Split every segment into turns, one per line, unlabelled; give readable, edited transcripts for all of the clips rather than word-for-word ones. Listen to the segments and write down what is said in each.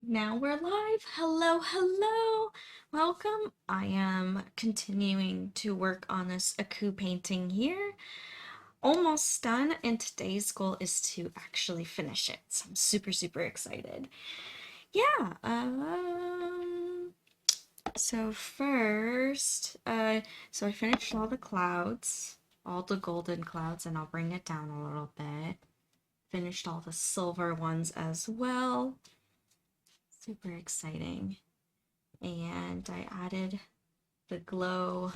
Now we're live. Hello, hello. Welcome. I am continuing to work on this Aku painting here. Almost done, and today's goal is to actually finish it. So I'm super, super excited. Yeah, so first, so I finished all the clouds, all the golden clouds, and I'll bring it down a little bit. Finished all the silver ones as well. Super exciting. And I added the glow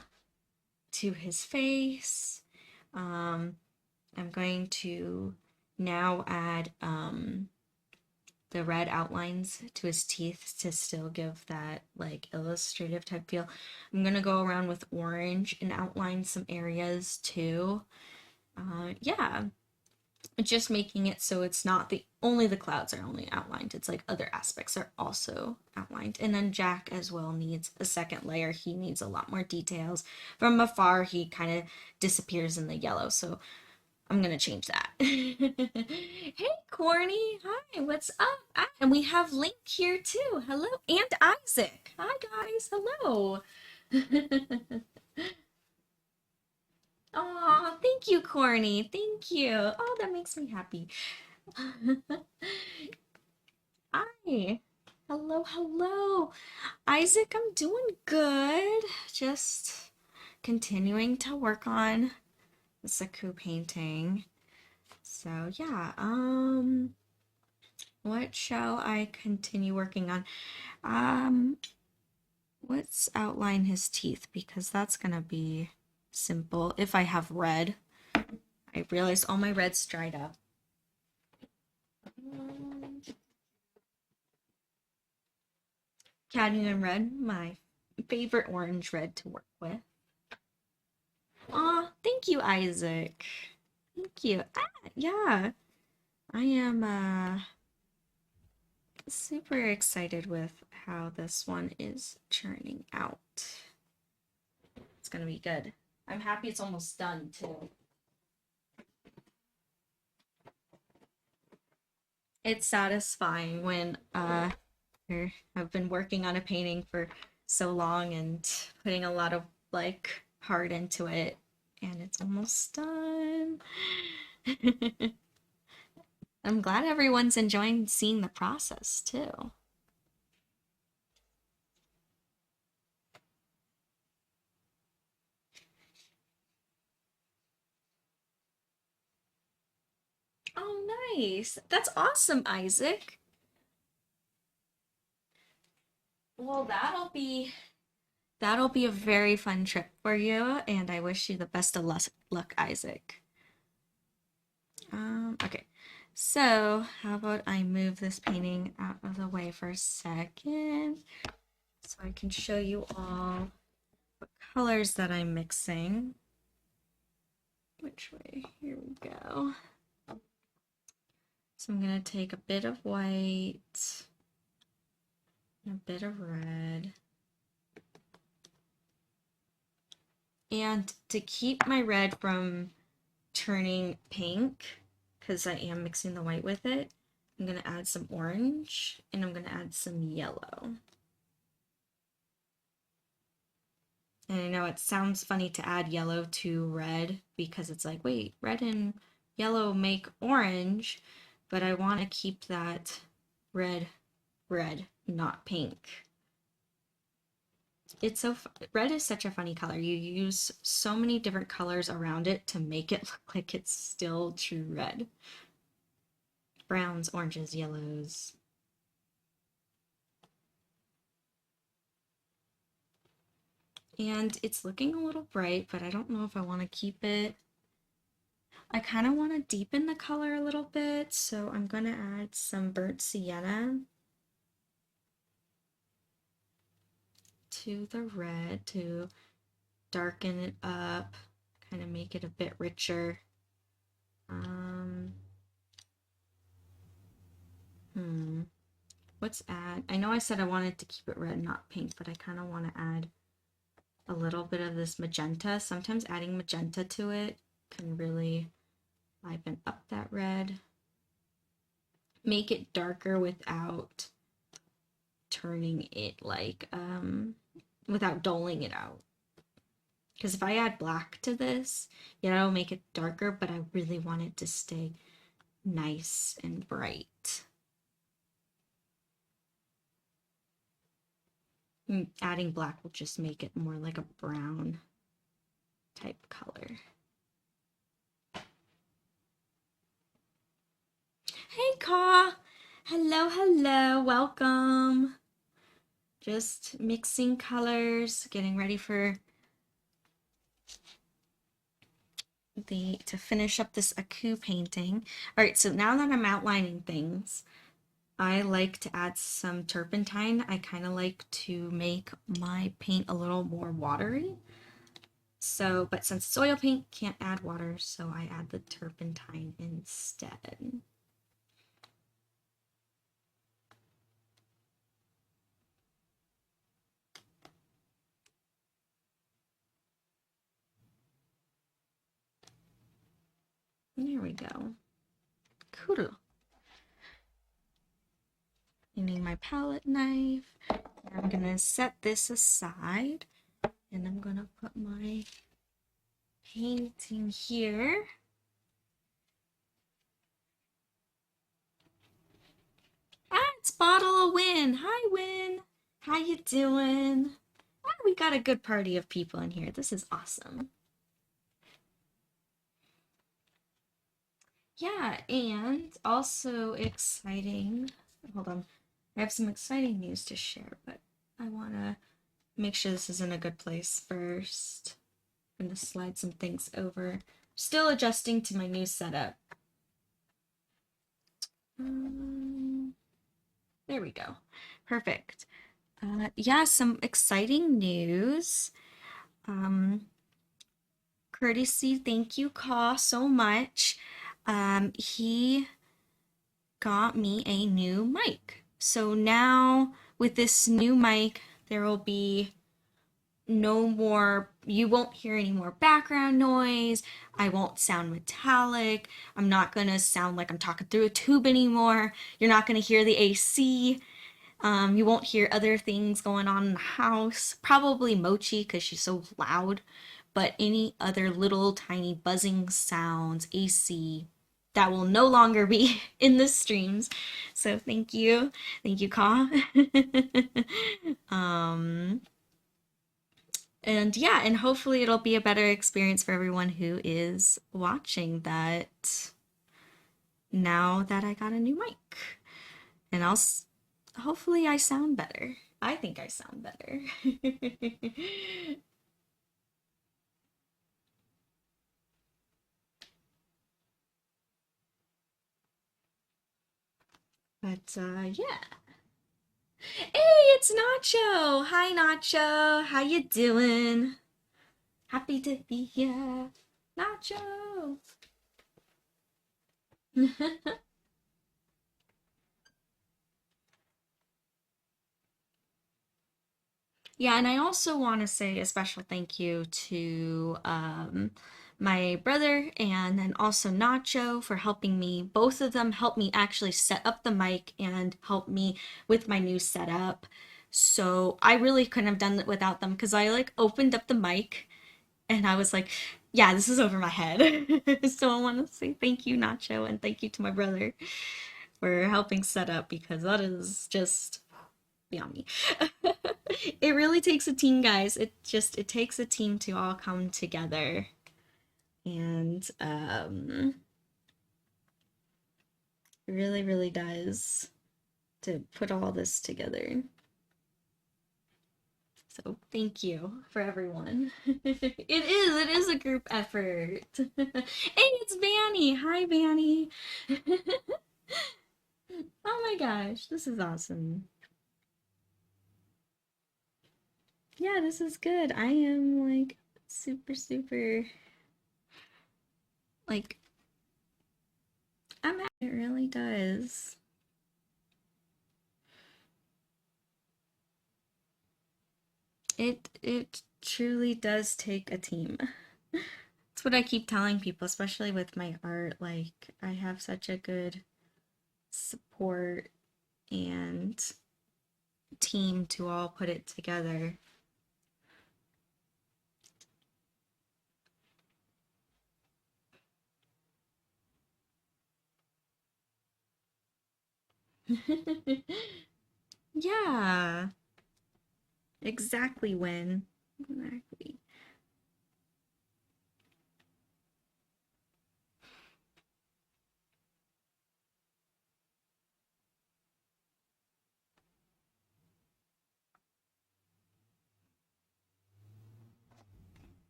to his face. I'm going to now add the red outlines to his teeth to still give that like illustrative type feel. I'm gonna go around with orange and outline some areas too. Yeah, just making it so it's not only the clouds are only outlined. It's like other aspects are also outlined. And then Jack as well needs a second layer. He needs a lot more details. From afar, he kind of disappears in the yellow. So I'm going to change that. Hey, Corny. Hi, what's up? And we have Link here too. Hello. And Isaac. Hi, guys. Hello. Oh, thank you, Corny. Thank you. Oh, that makes me happy. Hi. Hello, hello. Isaac, I'm doing good. Just continuing to work on the Saku painting. So yeah, what shall I continue working on? Um, let's outline his teeth because that's gonna be simple. If I have red, I realized all my red's dried up. Cadmium red, my favorite orange red to work with. Aw, thank you, Isaac. Thank you. Yeah, I am super excited with how this one is churning out. It's gonna be good. I'm happy it's almost done too. It's satisfying when I've been working on a painting for so long and putting a lot of like heart into it, and it's almost done. I'm glad everyone's enjoying seeing the process too. Oh, nice. That's awesome, Isaac. Well, that'll be a very fun trip for you, and I wish you the best of luck, Isaac. Okay. So, how about I move this painting out of the way for a second so I can show you all what colors that I'm mixing. Which way? Here we go. So I'm going to take a bit of white, and a bit of red. And to keep my red from turning pink, because I am mixing the white with it, I'm going to add some orange and I'm going to add some yellow. And I know it sounds funny to add yellow to red because it's like, wait, red and yellow make orange, but I want to keep that red, not pink. It's so red is such a funny color. You use so many different colors around it to make it look like it's still true red. Browns, oranges, yellows. And it's looking a little bright, but I don't know if I want to keep it. I kind of want to deepen the color a little bit, so I'm going to add some burnt sienna to the red to darken it up, kind of make it a bit richer. Let's add, I know I said I wanted to keep it red, not pink, but I kind of want to add a little bit of this magenta. Sometimes adding magenta to it can really liven up that red. Make it darker without turning it like, without doling it out. Because if I add black to this, yeah, it'll make it darker, but I really want it to stay nice and bright. Adding black will just make it more like a brown type color. Hey, Ka! Hello, hello, welcome. Just mixing colors, getting ready for to finish up this Aku painting. All right, so now that I'm outlining things, I like to add some turpentine. I kind of like to make my paint a little more watery. So, but since it's oil paint, can't add water, so I add the turpentine instead. There we go. Cool. I need my palette knife. I'm gonna set this aside, and I'm gonna put my painting here. Ah, it's Bottle of Win. Hi, Win. How you doing? Ah, we got a good party of people in here. This is awesome. Yeah, and also exciting. Hold on. I have some exciting news to share, but I want to make sure this is in a good place first. I'm going to slide some things over. Still adjusting to my new setup. There we go. Perfect. Yeah, some exciting news. Courtesy, thank you, Ka, so much. He got me a new mic. So now with this new mic, there will be no more, you won't hear any more background noise. I won't sound metallic. I'm not gonna sound like I'm talking through a tube anymore. You're not gonna hear the AC. You won't hear other things going on in the house. Probably Mochi because she's so loud. But any other little tiny buzzing sounds, AC, that will no longer be in the streams. So thank you. Thank you, Ka. And yeah, and hopefully it'll be a better experience for everyone who is watching that now that I got a new mic. And hopefully I sound better. I think I sound better. But yeah. Hey, it's Nacho. Hi, Nacho. How you doing? Happy to be here. Nacho. Yeah, and I also want to say a special thank you to my brother and then also Nacho for helping me. Both of them helped me actually set up the mic and help me with my new setup. So I really couldn't have done it without them because I like opened up the mic and I was like, yeah, this is over my head. So I want to say thank you, Nacho, and thank you to my brother for helping set up because that is just beyond me. It really takes a team, guys. It takes a team to all come together. And it really, really does to put all this together. So thank you for everyone. It is a group effort. Hey, it's Vanny. Hi, Vanny. Oh my gosh, this is awesome. Yeah, this is good. I am like super, super like it really does. It truly does take a team. That's what I keep telling people, especially with my art. Like, I have such a good support and team to all put it together. Yeah, exactly, Win. Exactly.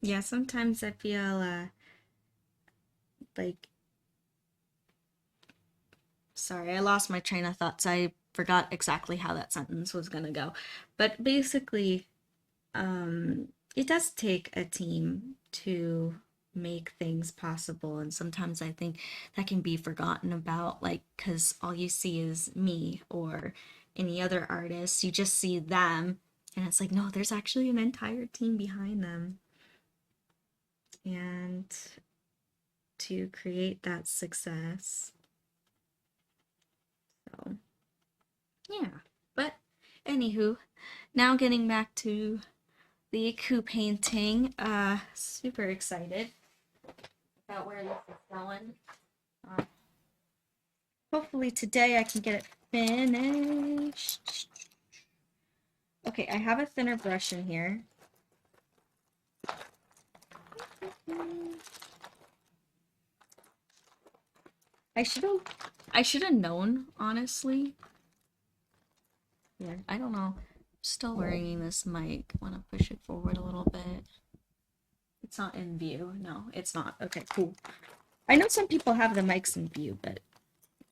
Yeah, sometimes I feel like sorry, I lost my train of thoughts. I forgot exactly how that sentence was gonna go. But basically, it does take a team to make things possible, and sometimes I think that can be forgotten about, like, because all you see is me or any other artist. You just see them, and it's like, no, there's actually an entire team behind them. And to create that success. So, yeah. But, anywho, now getting back to the Iku painting. Super excited about where this is going. Uh, Hopefully today I can get it finished. Okay, I have a thinner brush in here. I should have known, honestly. Yeah, I don't know. Still wearing this mic. Want to push it forward a little bit. It's not in view. No, it's not. Okay, cool. I know some people have the mics in view, but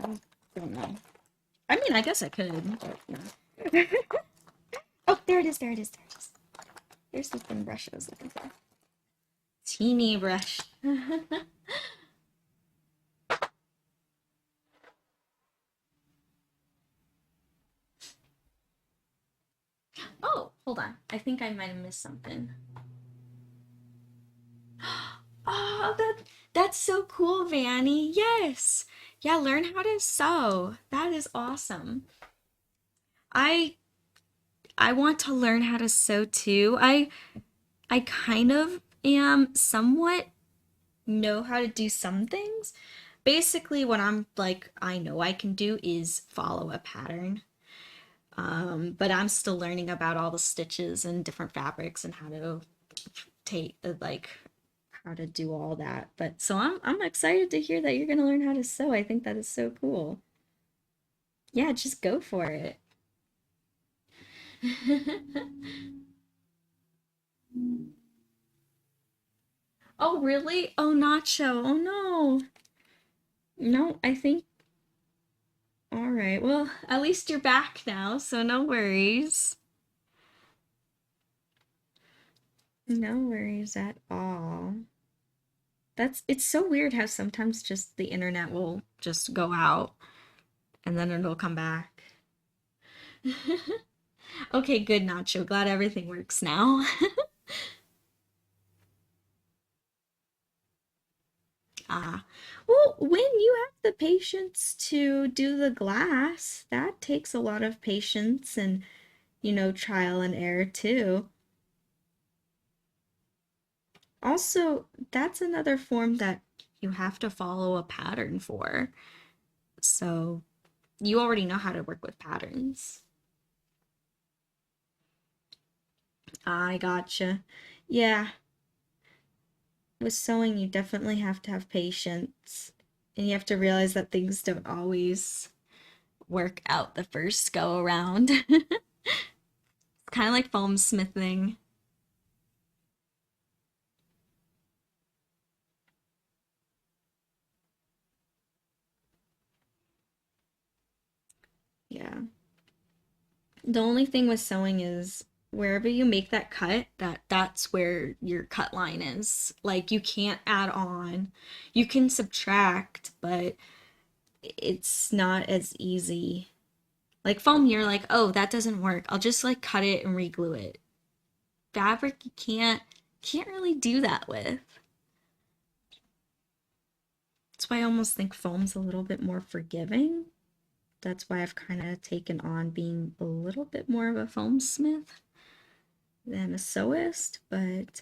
I don't know. I mean, I guess I could, but no. Oh, there it is, there it is, there it is. There's the thin brush I was looking for. Teeny brush. Oh, hold on. I think I might have missed something. Oh, that's so cool, Vanny. Yes. Yeah, learn how to sew. That is awesome. I I want to learn how to sew too. I kind of am somewhat know how to do some things. Basically, what I'm like I know I can do is follow a pattern. But I'm still learning about all the stitches and different fabrics and how to take like how to do all that. But so I'm excited to hear that you're gonna learn how to sew. I think that is so cool. Yeah, just go for it. Oh, really? Oh, Nacho. Oh, no. No, I think. All right. Well, at least you're back now, so no worries. No worries at all. It's so weird how sometimes just the internet will just go out and then it'll come back. Okay, good, Nacho. Glad everything works now. Ah, well, when you have the patience to do the glass, that takes a lot of patience and, trial and error too. Also, that's another form that you have to follow a pattern for. So, you already know how to work with patterns. I gotcha. Yeah, with sewing, you definitely have to have patience. And you have to realize that things don't always work out the first go around. Kind of like foam smithing. Yeah. The only thing with sewing is wherever you make that cut, that's where your cut line is. Like you can't add on. You can subtract, but it's not as easy. Like foam, you're like, oh, that doesn't work. I'll just like cut it and re-glue it. Fabric, you can't really do that with. That's why I almost think foam's a little bit more forgiving that's why I've kind of taken on being a little bit more of a foam smith than a sewist, but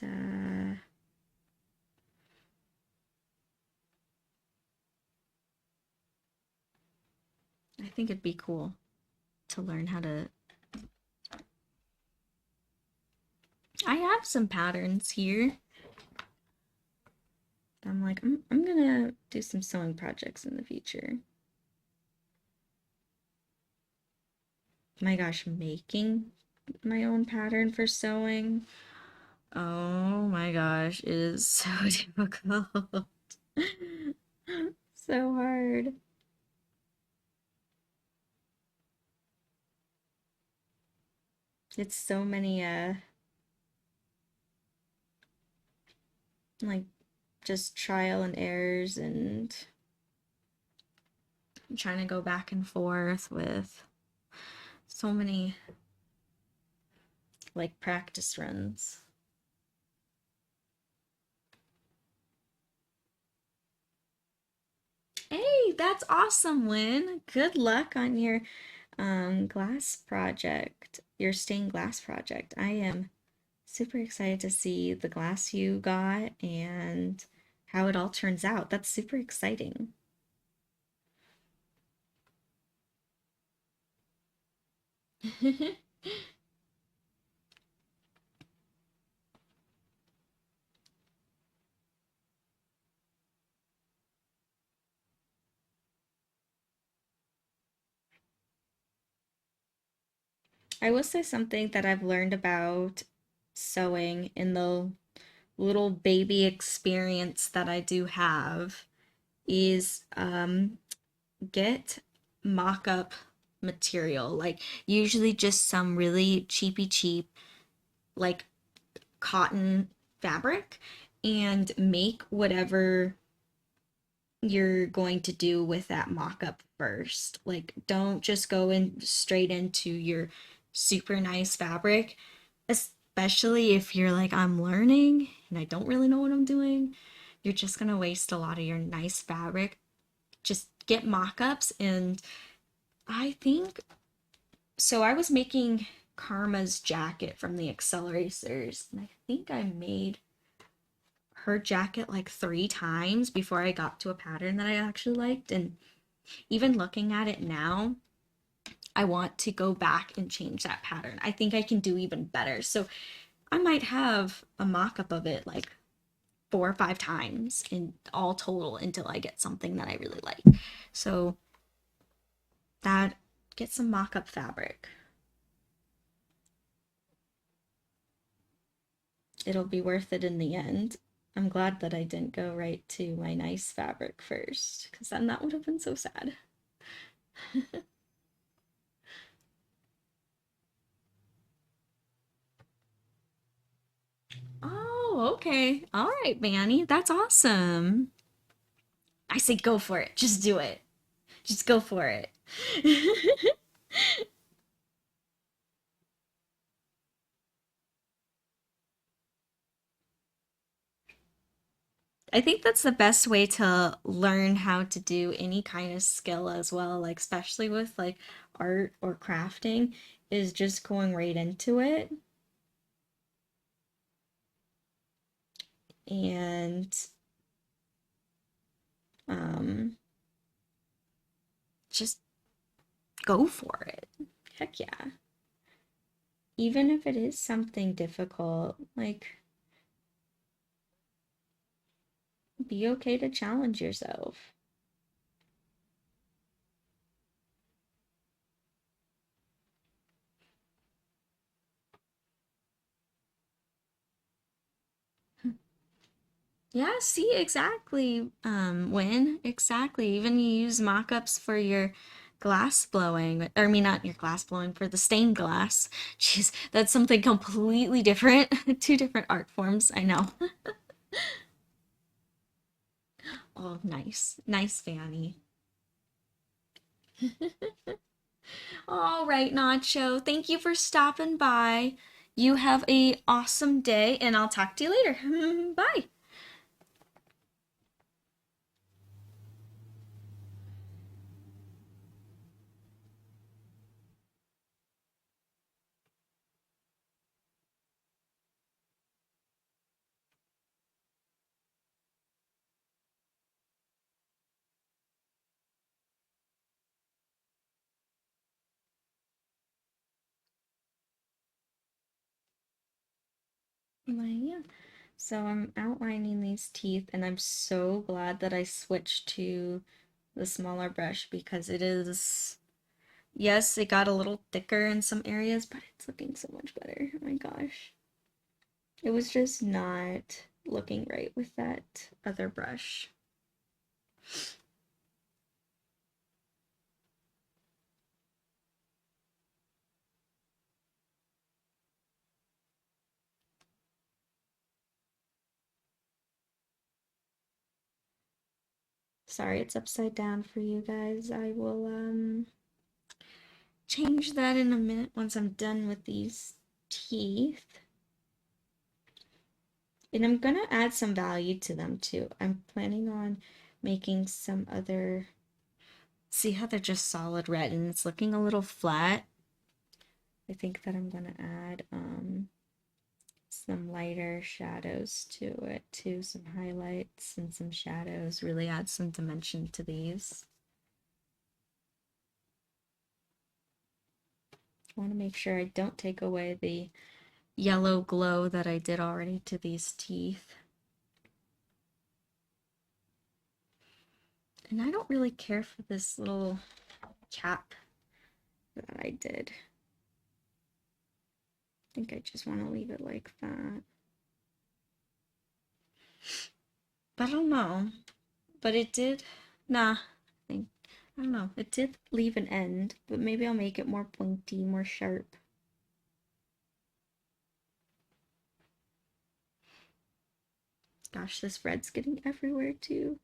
I think it'd be cool to learn how to. I have some patterns here. I'm like, I'm gonna do some sewing projects in the future. My gosh, making my own pattern for sewing. Oh my gosh, it is so difficult. So hard. It's so many like just trial and errors, and I'm trying to go back and forth with so many like practice runs. Hey, that's awesome, Lynn. Good luck on your glass project, your stained glass project. I am super excited to see the glass you got and how it all turns out. That's super exciting. I will say something that I've learned about sewing in the little baby experience that I do have is get mock-up material, like usually just some really cheap like cotton fabric, and make whatever you're going to do with that mock-up first. Like, don't just go in straight into your super nice fabric, especially if you're like, I'm learning and I don't really know what I'm doing. You're just gonna waste a lot of your nice fabric. Just get mock-ups. And I think so. I was making Karma's jacket from the Acceleracers, and I think I made her jacket like 3 times before I got to a pattern that I actually liked. And even looking at it now, I want to go back and change that pattern. I think I can do even better. So I might have a mock-up of it like 4 or 5 times in all total until I get something that I really like. So that, get some mock-up fabric. It'll be worth it in the end. I'm glad that I didn't go right to my nice fabric first, because then that would have been so sad. Oh, okay. All right, Manny. That's awesome. I say go for it. Just do it. Just go for it. I think that's the best way to learn how to do any kind of skill as well, like especially with like art or crafting, is just going right into it and um just go for it. Heck yeah. Even if it is something difficult, like be okay to challenge yourself. Yeah, see, exactly. When exactly. Even you use mock-ups for your glass blowing, or I mean, not your glass blowing, for the stained glass. Jeez, that's something completely different. Two different art forms, I know. Oh, nice. Nice, Fanny. All right, Nacho. Thank you for stopping by. You have a awesome day, and I'll talk to you later. Bye. But yeah, so I'm outlining these teeth, and I'm so glad that I switched to the smaller brush because it is, yes, it got a little thicker in some areas, but it's looking so much better. Oh my gosh. It was just not looking right with that other brush. Sorry, it's upside down for you guys. I will change that in a minute once I'm done with these teeth. And I'm gonna add some value to them too. I'm planning on making some other, see how they're just solid red and it's looking a little flat. I think that I'm gonna add some lighter shadows to it too, some highlights and some shadows, really add some dimension to these. I want to make sure I don't take away the yellow glow that I did already to these teeth. And I don't really care for this little cap that I did. I think I just want to leave it like that. But I don't know. But it did, nah, I don't know. It did leave an end, but maybe I'll make it more pointy, more sharp. Gosh, this red's getting everywhere too.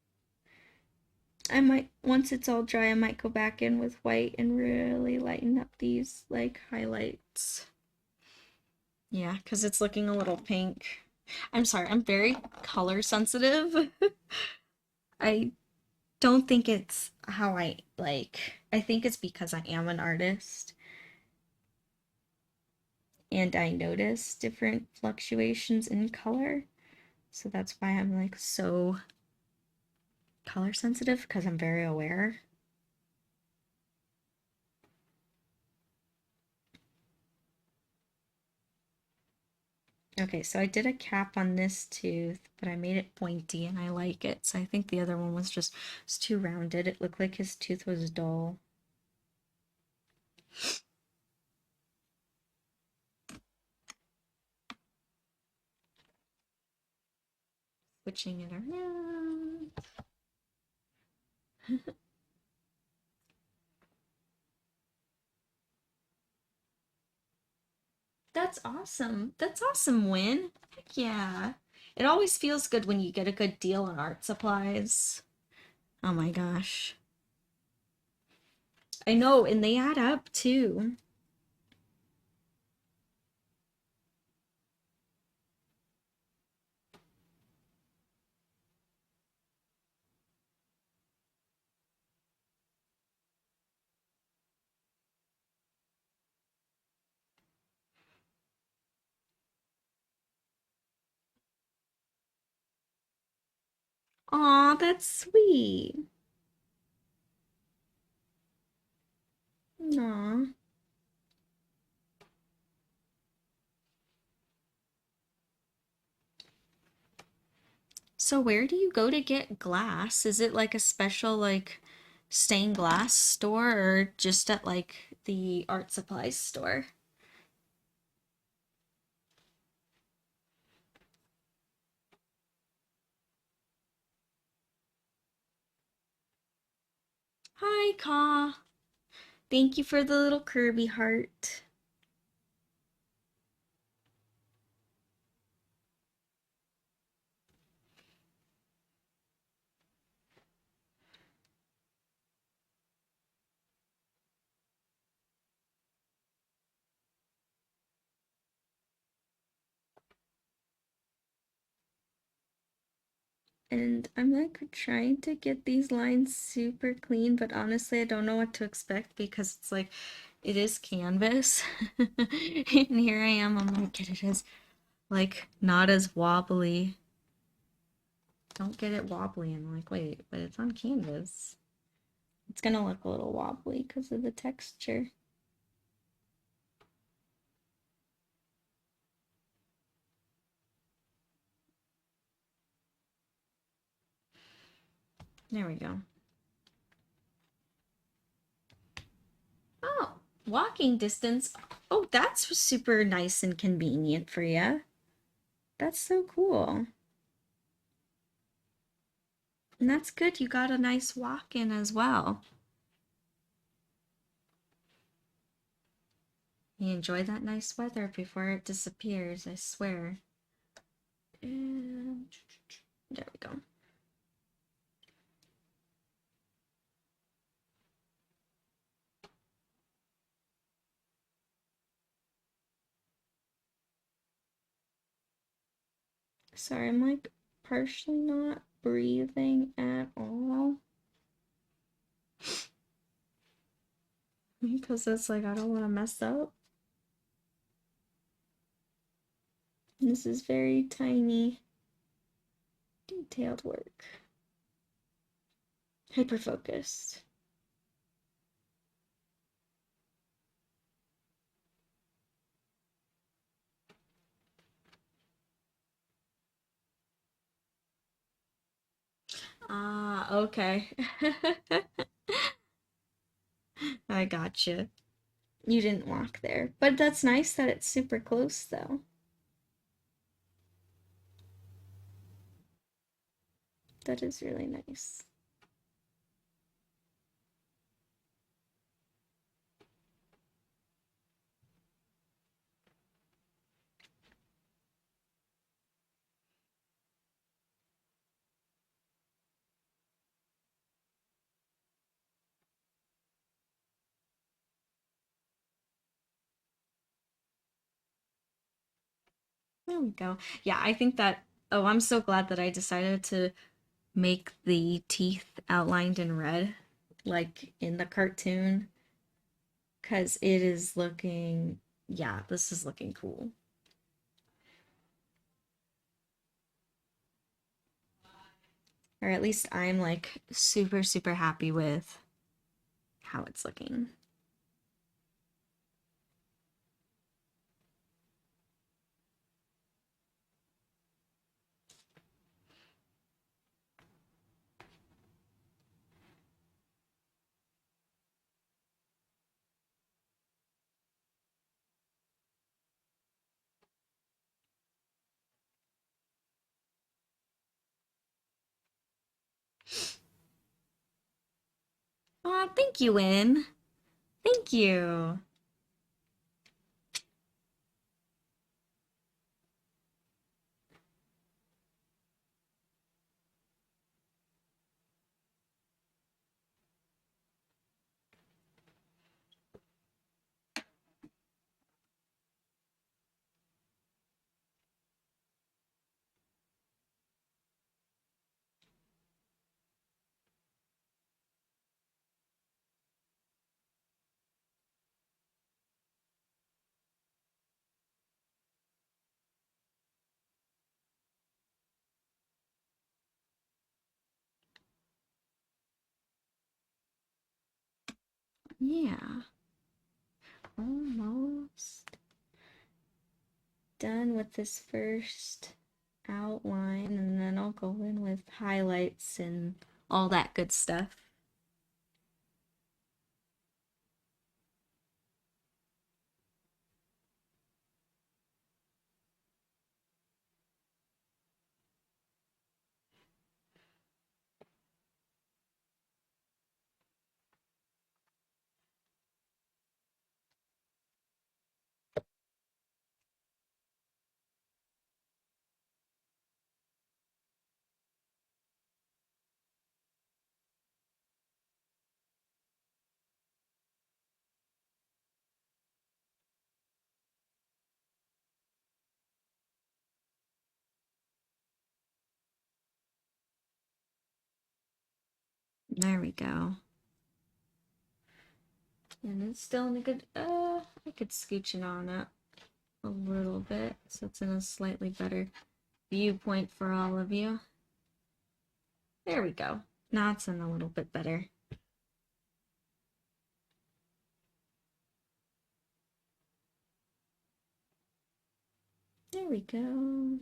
I might, once it's all dry, I might go back in with white and really lighten up these, like, highlights. Yeah, because it's looking a little pink. I'm sorry, I'm very color sensitive. I don't think it's how I like. I think it's because I am an artist and I notice different fluctuations in color. So that's why I'm like so color sensitive because I'm very aware. Okay, so I did a cap on this tooth, but I made it pointy and I like it. So I think the other one was too rounded. It looked like his tooth was dull. Switching it around. That's awesome. That's awesome, Win. Heck yeah. It always feels good when you get a good deal on art supplies. Oh my gosh. I know, and they add up too. Aw, that's sweet. Aw. So where do you go to get glass? Is it like a special like stained glass store or just at like the art supplies store? Hi, Ka. Thank you for the little Kirby heart. And I'm like trying to get these lines super clean, but honestly, I don't know what to expect because it's like it is canvas. And here I am, I'm like, get it as like not as wobbly. Don't get it wobbly. And I'm like, wait, but it's on canvas. It's gonna look a little wobbly because of the texture. There we go. Oh, walking distance. Oh, that's super nice and convenient for you. That's so cool. And that's good. You got a nice walk in as well. You enjoy that nice weather before it disappears, I swear. And there we go. Sorry, I'm like partially not breathing at all. Because it's like I don't want to mess up. This is very tiny, detailed work. Hyper focused. Ah, okay. I gotcha. You didn't walk there. But that's nice that it's super close, though. That is really nice. There we go. Yeah, I think that. Oh, I'm so glad that I decided to make the teeth outlined in red, like in the cartoon, because it is looking. Yeah, this is looking cool. Or at least I'm like super, super happy with how it's looking. Aw, thank you, Win. Thank you. Yeah, almost done with this first outline, and then I'll go in with highlights and all that good stuff. There we go. And it's still in a good, I could scooch it on up a little bit so it's in a slightly better viewpoint for all of you. There we go. Now it's in a little bit better. There we go.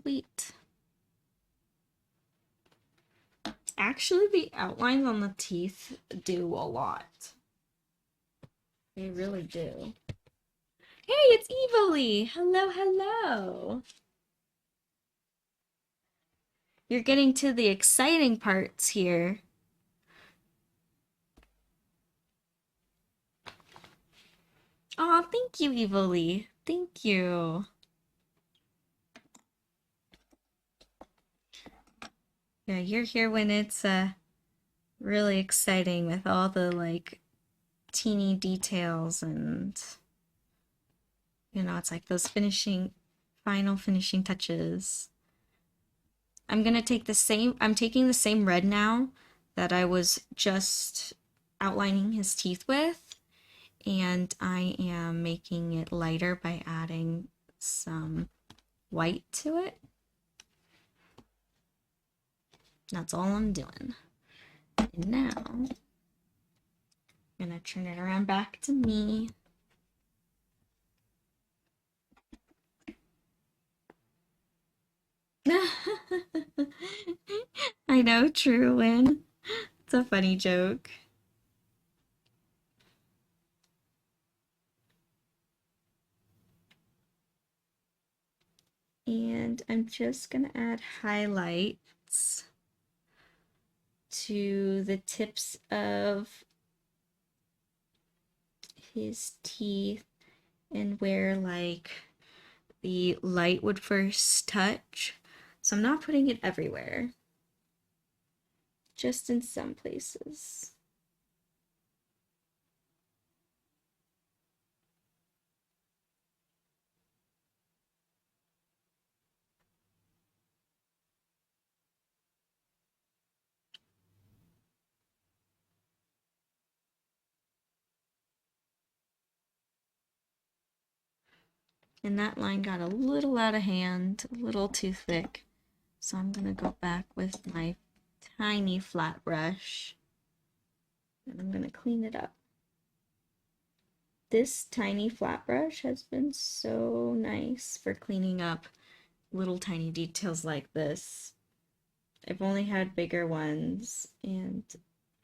Sweet. Actually, the outlines on the teeth do a lot. They really do. Hey, it's Evily! Hello, hello! You're getting to the exciting parts here. Aw, thank you, Evily. Thank you. Yeah, you're here when it's really exciting with all the like teeny details and you know, it's like those final finishing touches. I'm taking the same red now that I was just outlining his teeth with, and I am making it lighter by adding some white to it. That's all I'm doing. And now, I'm gonna turn it around back to me. I know, true, Lynn. It's a funny joke. And I'm just gonna add highlights to the tips of his teeth and where like the light would first touch. So I'm not putting it everywhere, just in some places. And that line got a little out of hand, a little too thick. So I'm gonna go back with my tiny flat brush and I'm gonna clean it up. This tiny flat brush has been so nice for cleaning up little tiny details like this. I've only had bigger ones and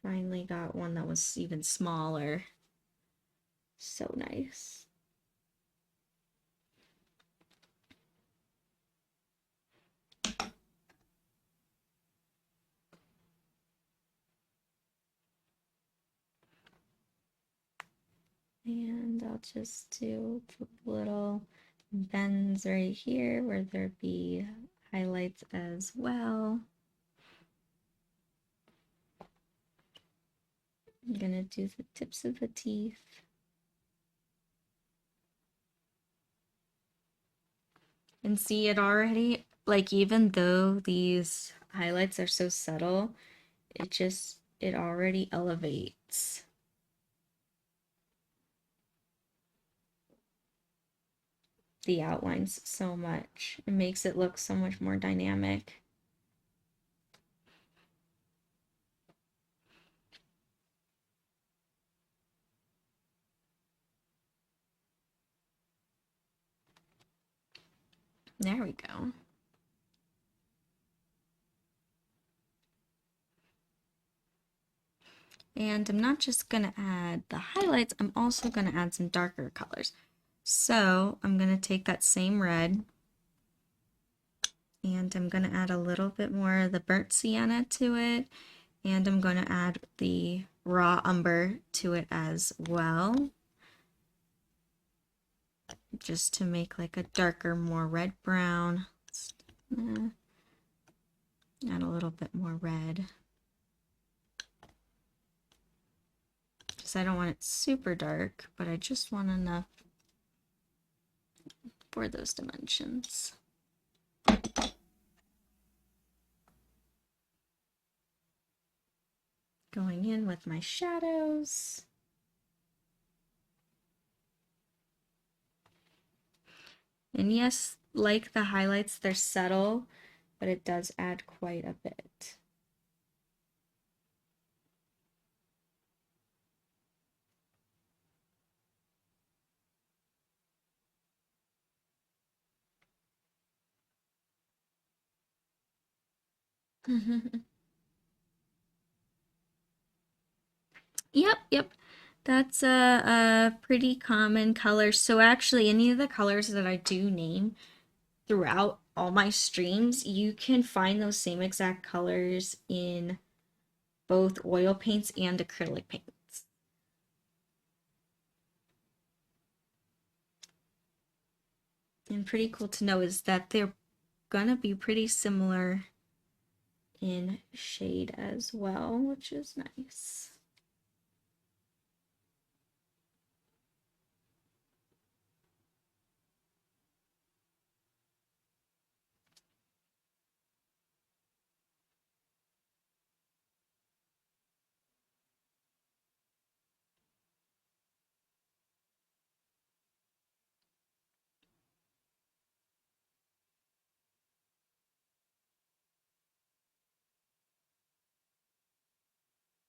finally got one that was even smaller. So nice. And I'll just do little bends right here where there be highlights as well. I'm gonna do the tips of the teeth. And see it already, like even though these highlights are so subtle, it already elevates the outlines so much. It makes it look so much more dynamic. There we go. And I'm not just gonna add the highlights, I'm also gonna add some darker colors. So I'm gonna take that same red and I'm gonna add a little bit more of the burnt sienna to it, and I'm gonna add the raw umber to it as well, just to make like a darker, more red brown. Add a little bit more red. Because I don't want it super dark, but I just want enough for those dimensions. Going in with my shadows. And yes, like the highlights, they're subtle, but it does add quite a bit. Yep. That's a pretty common color. So actually, any of the colors that I do name throughout all my streams, you can find those same exact colors in both oil paints and acrylic paints. And pretty cool to know is that they're gonna be pretty similar in shade as well, which is nice.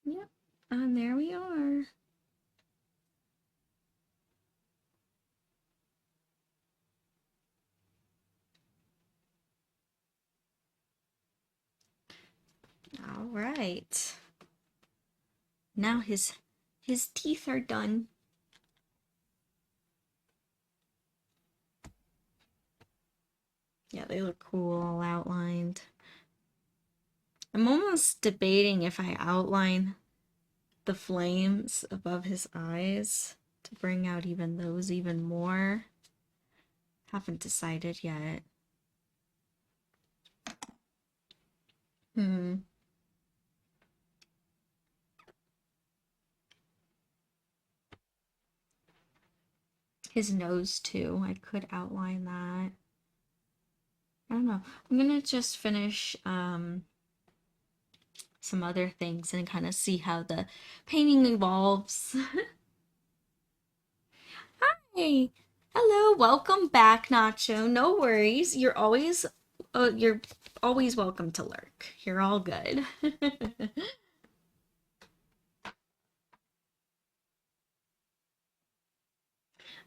Yep, and there we are. All right. Now his teeth are done. Yeah, they look cool, all outlined. I'm almost debating if I outline the flames above his eyes to bring out even those even more. Haven't decided yet. His nose too. I could outline that. I don't know. I'm gonna just finish some other things and kind of see how the painting evolves. Hey, hello, welcome back, Nacho. No worries. You're always welcome to lurk. You're all good.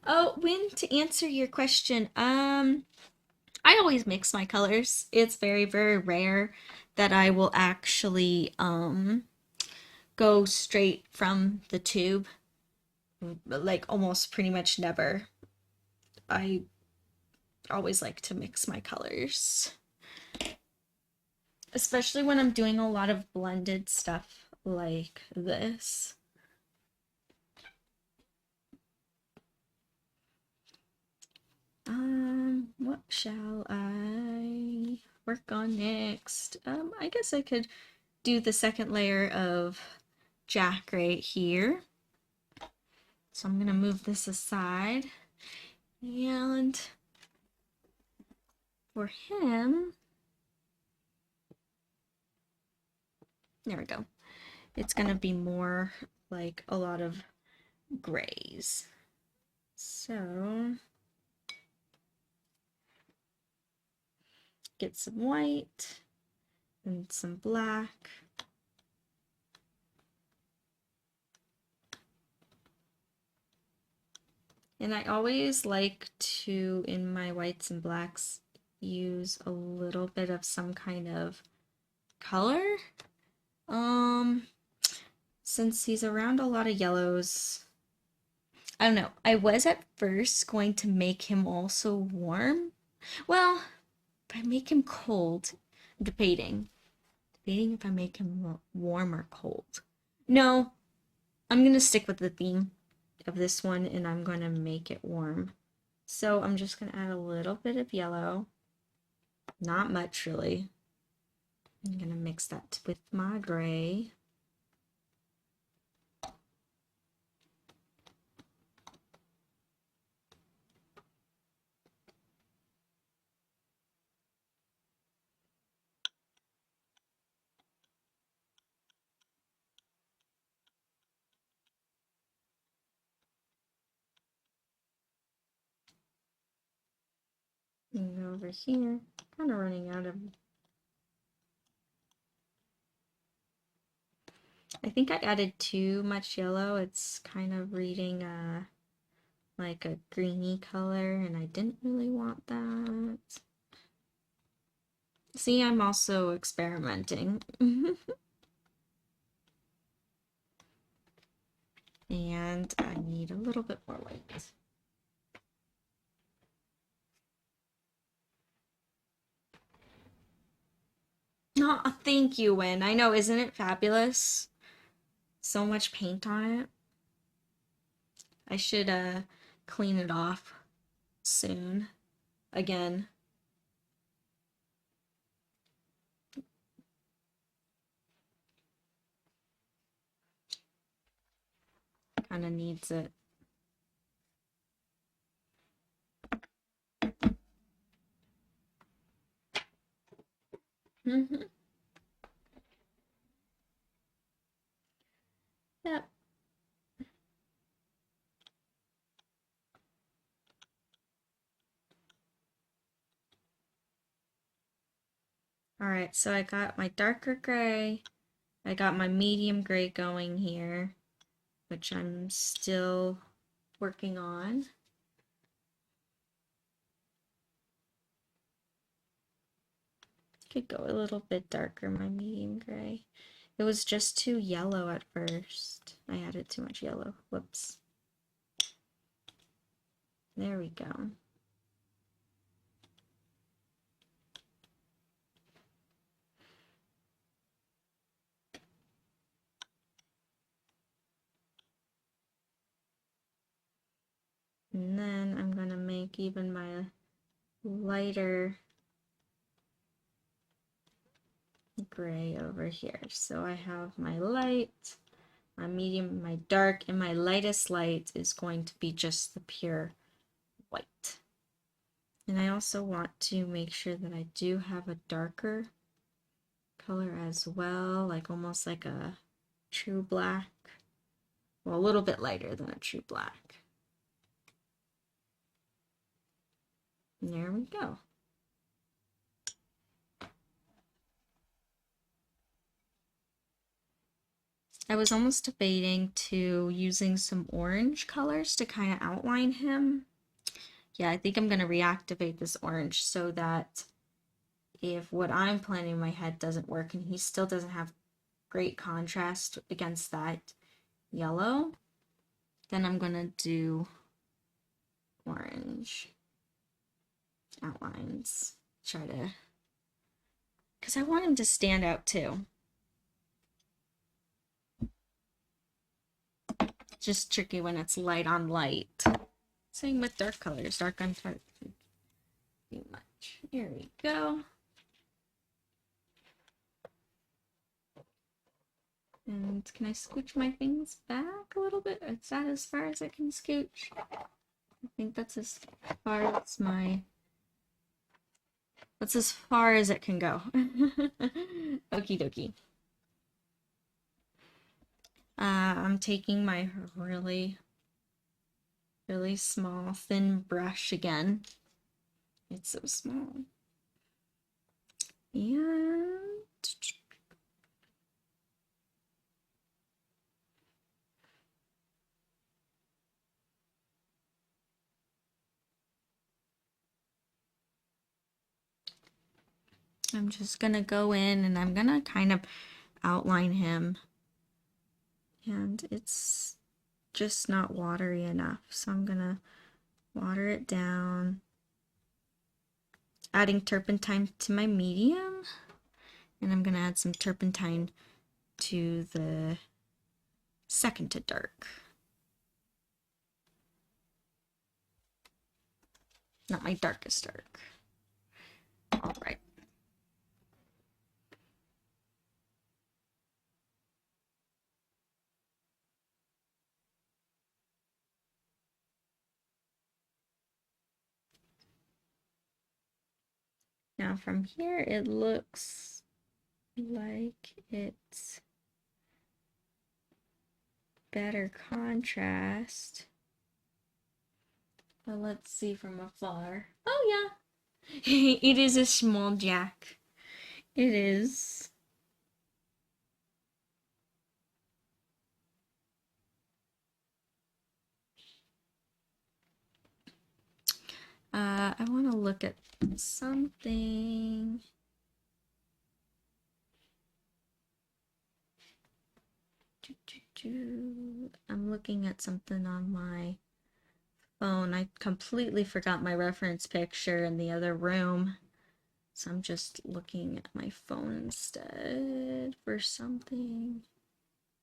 Oh, when to answer your question, I always mix my colors. It's very, very rare that I will actually go straight from the tube. Like almost pretty much never. I always like to mix my colors. Especially when I'm doing a lot of blended stuff like this. What shall I work on next? I guess I could do the second layer of Jack right here. So I'm gonna move this aside. And for him, there we go. It's gonna be more like a lot of grays. So get some white and some black. And I always like to, in my whites and blacks, use a little bit of some kind of color. Since he's around a lot of yellows, I don't know. I was at first going to make him also warm. Well, if I make him cold, I'm debating. Debating if I make him warm or cold. No, I'm gonna stick with the theme of this one and I'm gonna make it warm. So I'm just gonna add a little bit of yellow. Not much really. I'm gonna mix that with my gray. And over here, kind of running out of. I think I added too much yellow. It's kind of reading like a greeny color, and I didn't really want that. See, I'm also experimenting. And I need a little bit more light. No, thank you, Win. I know, isn't it fabulous? So much paint on it. I should clean it off soon. Again. Kind of needs it. Yep. Alright, so I got my darker gray. I got my medium gray going here, which I'm still working on. Could go a little bit darker, my medium gray. It was just too yellow at first. I added too much yellow. Whoops. There we go. And then I'm gonna make even my lighter gray over here. So I have my light, my medium, my dark, and my lightest light is going to be just the pure white. And I also want to make sure that I do have a darker color as well, like almost like a true black. Well, a little bit lighter than a true black. And there we go. I was almost debating to using some orange colors to kind of outline him. Yeah, I think I'm going to reactivate this orange so that if what I'm planning in my head doesn't work and he still doesn't have great contrast against that yellow, then I'm going to do orange outlines. Try to, because I want him to stand out too. It's just tricky when it's light on light. Same with dark colors, dark on dark. Too much. Here we go. And can I scooch my things back a little bit? Is that as far as I can scooch? I think that's as far as my... That's as far as it can go. Okie dokie. I'm taking my really small, thin brush again. It's so small. And... I'm just gonna go in and I'm gonna kind of outline him. And it's just not watery enough, so I'm gonna water it down. Adding turpentine to my medium, and I'm gonna add some turpentine to the second to dark. Not my darkest dark. All right. Now from here, it looks like it's better contrast. But let's see from afar. Oh yeah, it is a small jack. It is. I want to look at something. I'm looking at something on my phone. I completely forgot my reference picture in the other room. So I'm just looking at my phone instead for something.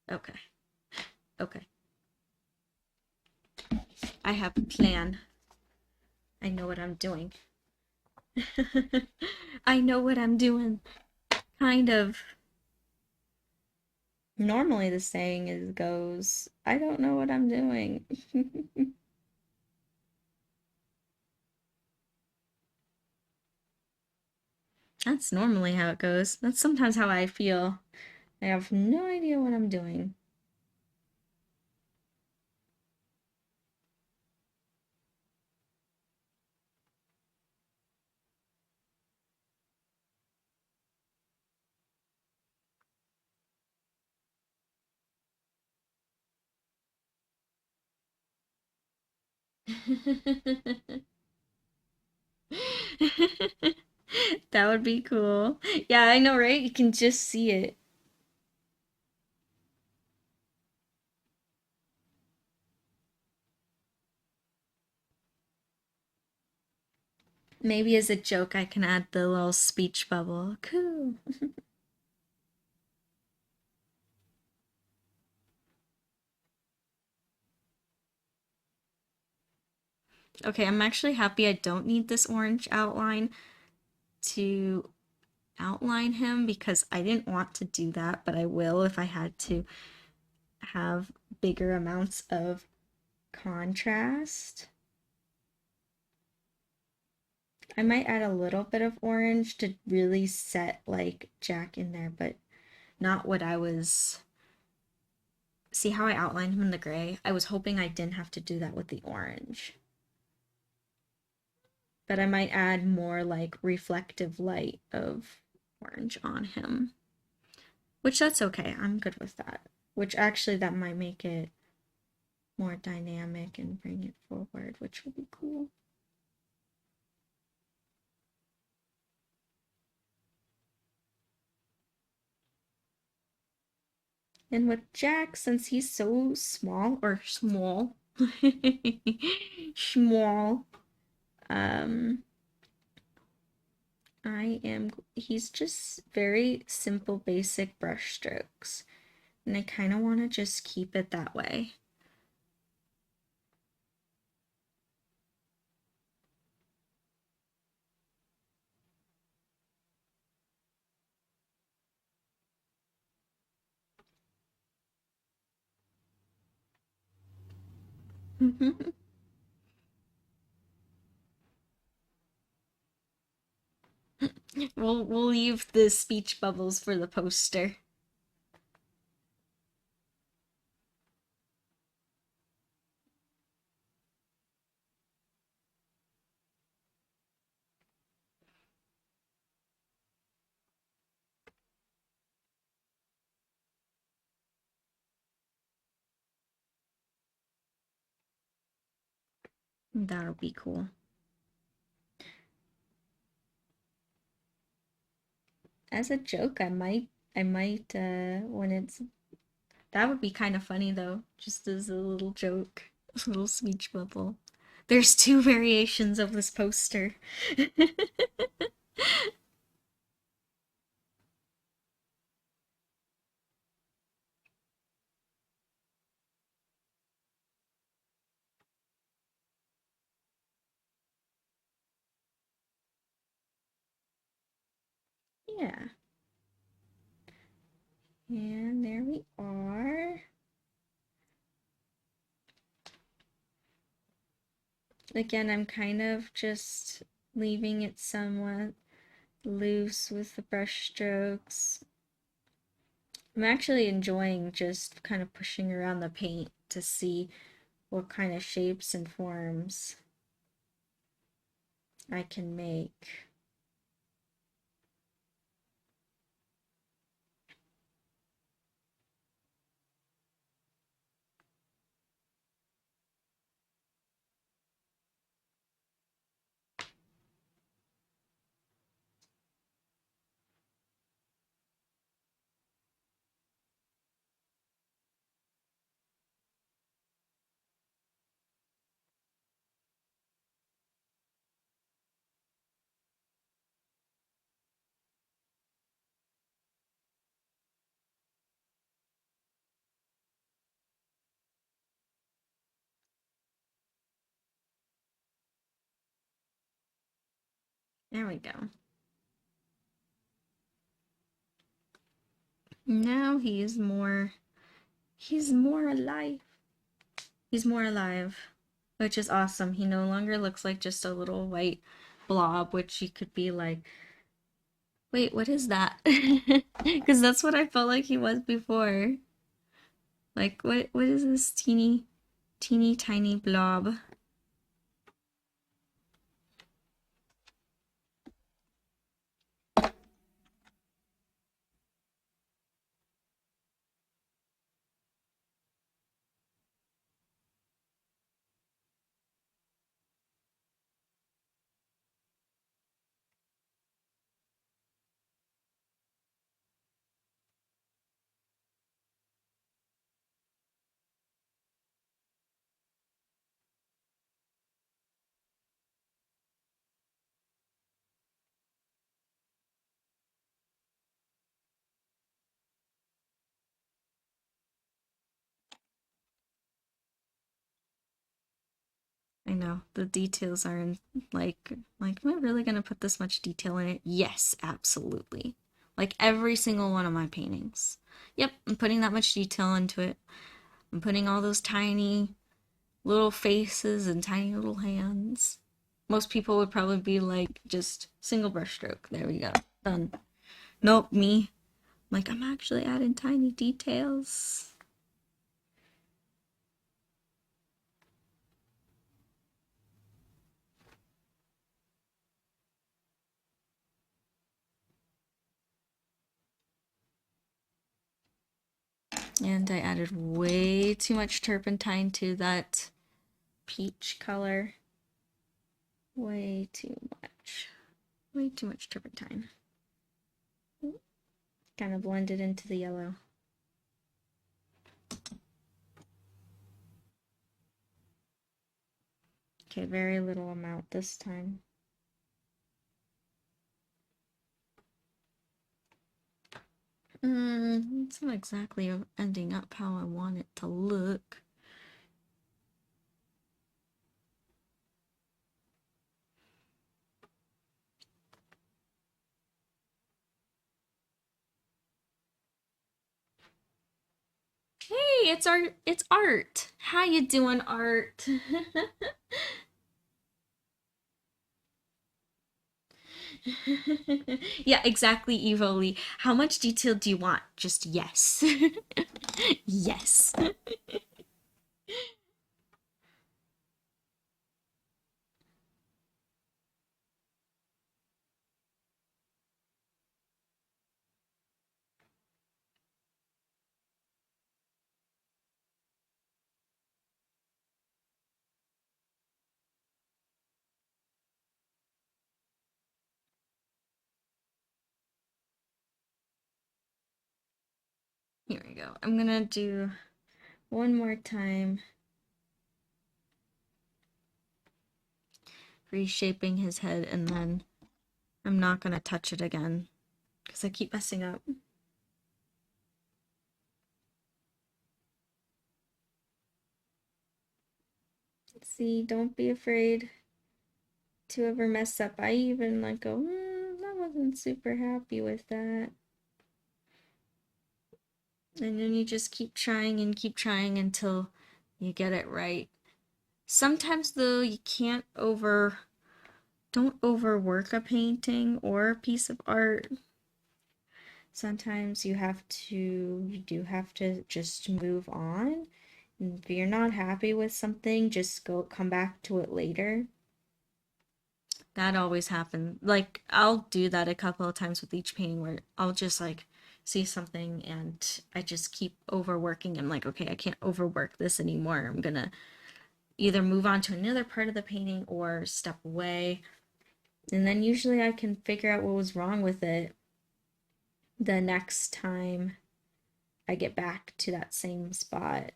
Okay. Okay. I have a plan. I know what I'm doing. I know what I'm doing. Kind of. Normally the saying goes, I don't know what I'm doing. That's normally how it goes. That's sometimes how I feel. I have no idea what I'm doing. That would be cool. Yeah, I know, right? You can just see it. Maybe as a joke, I can add the little speech bubble. Cool. Okay, I'm actually happy I don't need this orange outline to outline him because I didn't want to do that, but I will if I had to have bigger amounts of contrast. I might add a little bit of orange to really set like Jack in there, but not what I was. See how I outlined him in the gray? I was hoping I didn't have to do that with the orange. But I might add more like reflective light of orange on him. Which that's okay. I'm good with that. Which actually that might make it more dynamic and bring it forward, which would be cool. And with Jack, since he's so small or small, small, um, he's just very simple, basic brush strokes. And I kind of want to just keep it that way. We'll leave the speech bubbles for the poster. That'll be cool. As a joke, I might when it's that would be kind of funny though, just as a little joke, a little speech bubble. There's two variations of this poster. Yeah. And there we are. Again, I'm kind of just leaving it somewhat loose with the brush strokes. I'm actually enjoying just kind of pushing around the paint to see what kind of shapes and forms I can make. There we go. Now he's more alive. He's more alive, which is awesome. He no longer looks like just a little white blob, which he could be like, wait, what is that? Because that's what I felt like he was before. Like, what is this teeny tiny blob? I know the details are in like am I really gonna put this much detail in it? Yes, absolutely. Like every single one of my paintings. Yep, I'm putting that much detail into it. I'm putting all those tiny little faces and tiny little hands. Most people would probably be like just single brush stroke. There we go. Done. Nope, me. Like I'm actually adding tiny details. And I added way too much turpentine to that peach color. Way too much. Way too much turpentine. Kind of blended into the yellow. Okay, very little amount this time. It's not exactly ending up how I want it to look. Hey, it's art. It's art. How you doing, art? Yeah, exactly, Evoli. How much detail do you want? Just yes. Yes. Here we go. I'm gonna do one more time, reshaping his head, and then I'm not gonna touch it again because I keep messing up. See, don't be afraid to ever mess up. I even like go, I wasn't super happy with that. And then you just keep trying and keep trying until you get it right. Sometimes though, you can't don't overwork a painting or a piece of art. Sometimes you do have to just move on. If you're not happy with something, just come back to it later. That always happens. Like I'll do that a couple of times with each painting where I'll just like see something and I just keep overworking. I'm like, okay, I can't overwork this anymore. I'm gonna either move on to another part of the painting or step away. And then usually I can figure out what was wrong with it the next time I get back to that same spot.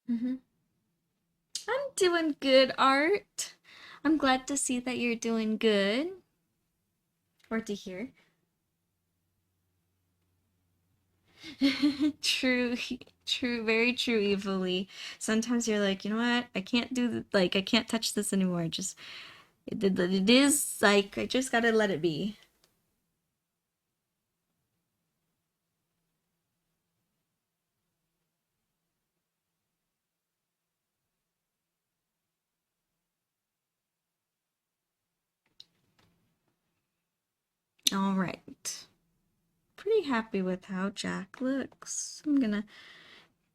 Mm-hmm. Doing good, Art. I'm glad to see that you're doing good. Or to hear. True, true, very true, Evilly. Sometimes you're like, you know what? I can't do I can't touch this anymore. Just it is like I just gotta let it be. All right. Pretty happy with how Jack looks. I'm gonna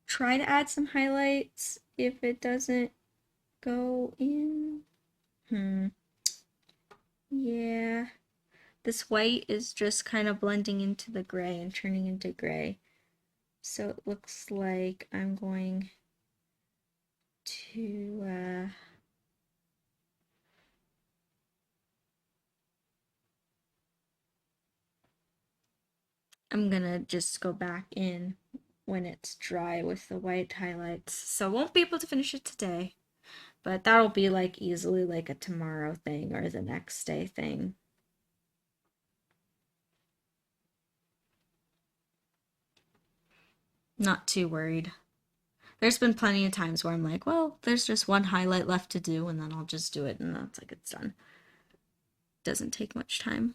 try to add some highlights if it doesn't go in. Yeah. This white is just kind of blending into the gray and turning into gray. So it looks like I'm going to I'm gonna just go back in when it's dry with the white highlights. So I won't be able to finish it today, but that'll be like easily like a tomorrow thing or the next day thing. Not too worried. There's been plenty of times where I'm like, well, there's just one highlight left to do, and then I'll just do it, and that's like it's done. Doesn't take much time.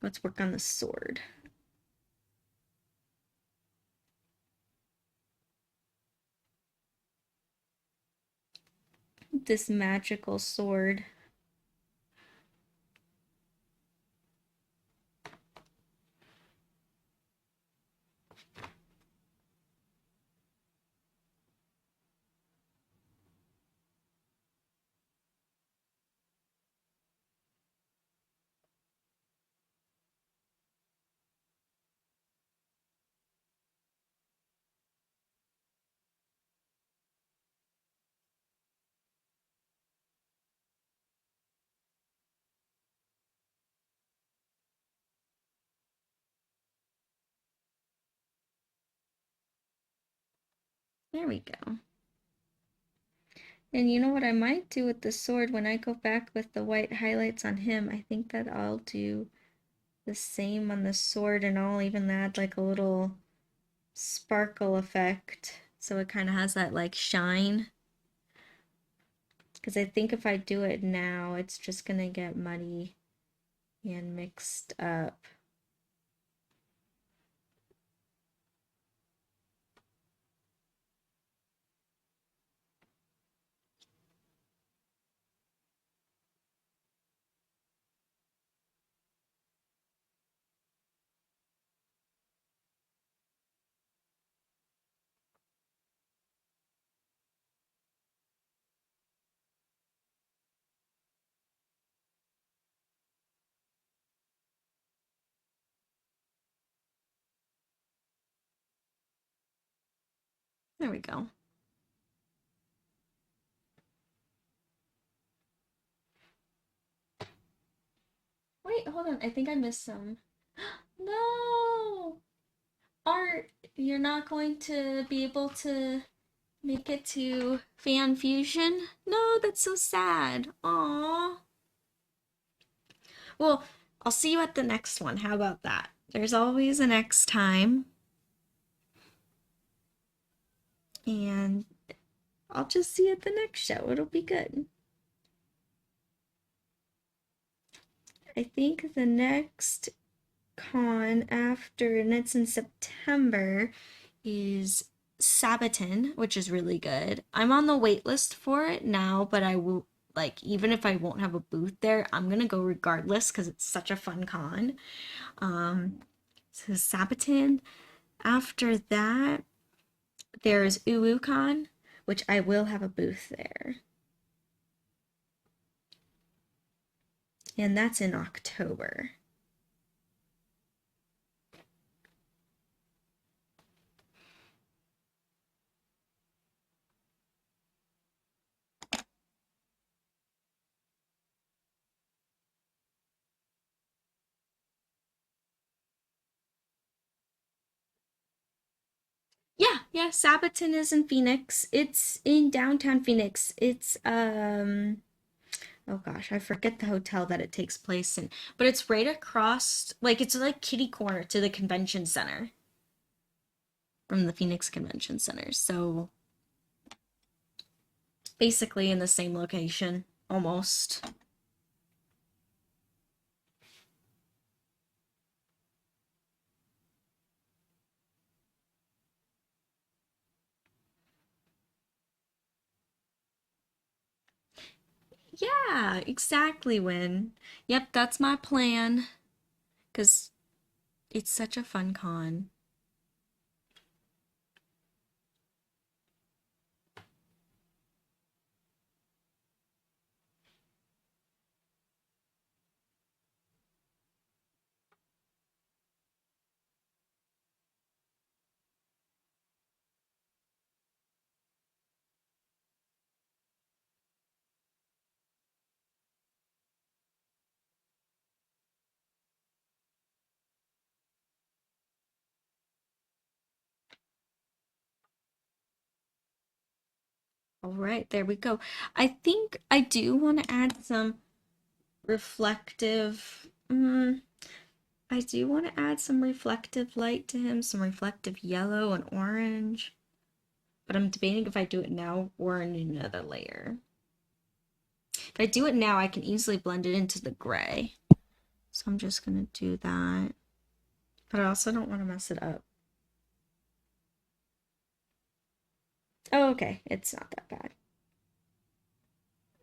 Let's work on the sword. This magical sword. There we go. And you know what I might do with the sword when I go back with the white highlights on him? I think that I'll do the same on the sword, and I'll even add like a little sparkle effect so it kind of has that like shine. Because I think if I do it now, it's just gonna get muddy and mixed up. There we go. Wait, hold on. I think I missed some. No! Art, you're not going to be able to make it to Fan Fusion? No, that's so sad. Aww. Well, I'll see you at the next one. How about that? There's always a next time. And I'll just see you at the next show. It'll be good. I think the next con after, and it's in September, is Sabaton, which is really good. I'm on the wait list for it now, but I will like even if I won't have a booth there, I'm gonna go regardless because it's such a fun con. So Sabaton. After that, there's UwuCon, which I will have a booth there. And that's in October. Yeah, Sabaton is in Phoenix. It's in downtown Phoenix. It's oh gosh, I forget the hotel that it takes place in, but it's right across, like it's like kitty corner to the convention center from the Phoenix Convention Center. So basically in the same location, almost. Yeah, exactly, Win. Yep, that's my plan. Because it's such a fun con. All right, there we go. I think I do want to add some reflective. I do want to add some reflective light to him, some reflective yellow and orange. But I'm debating if I do it now or in another layer. If I do it now, I can easily blend it into the gray. So I'm just gonna do that. But I also don't want to mess it up. Oh, okay, it's not that bad.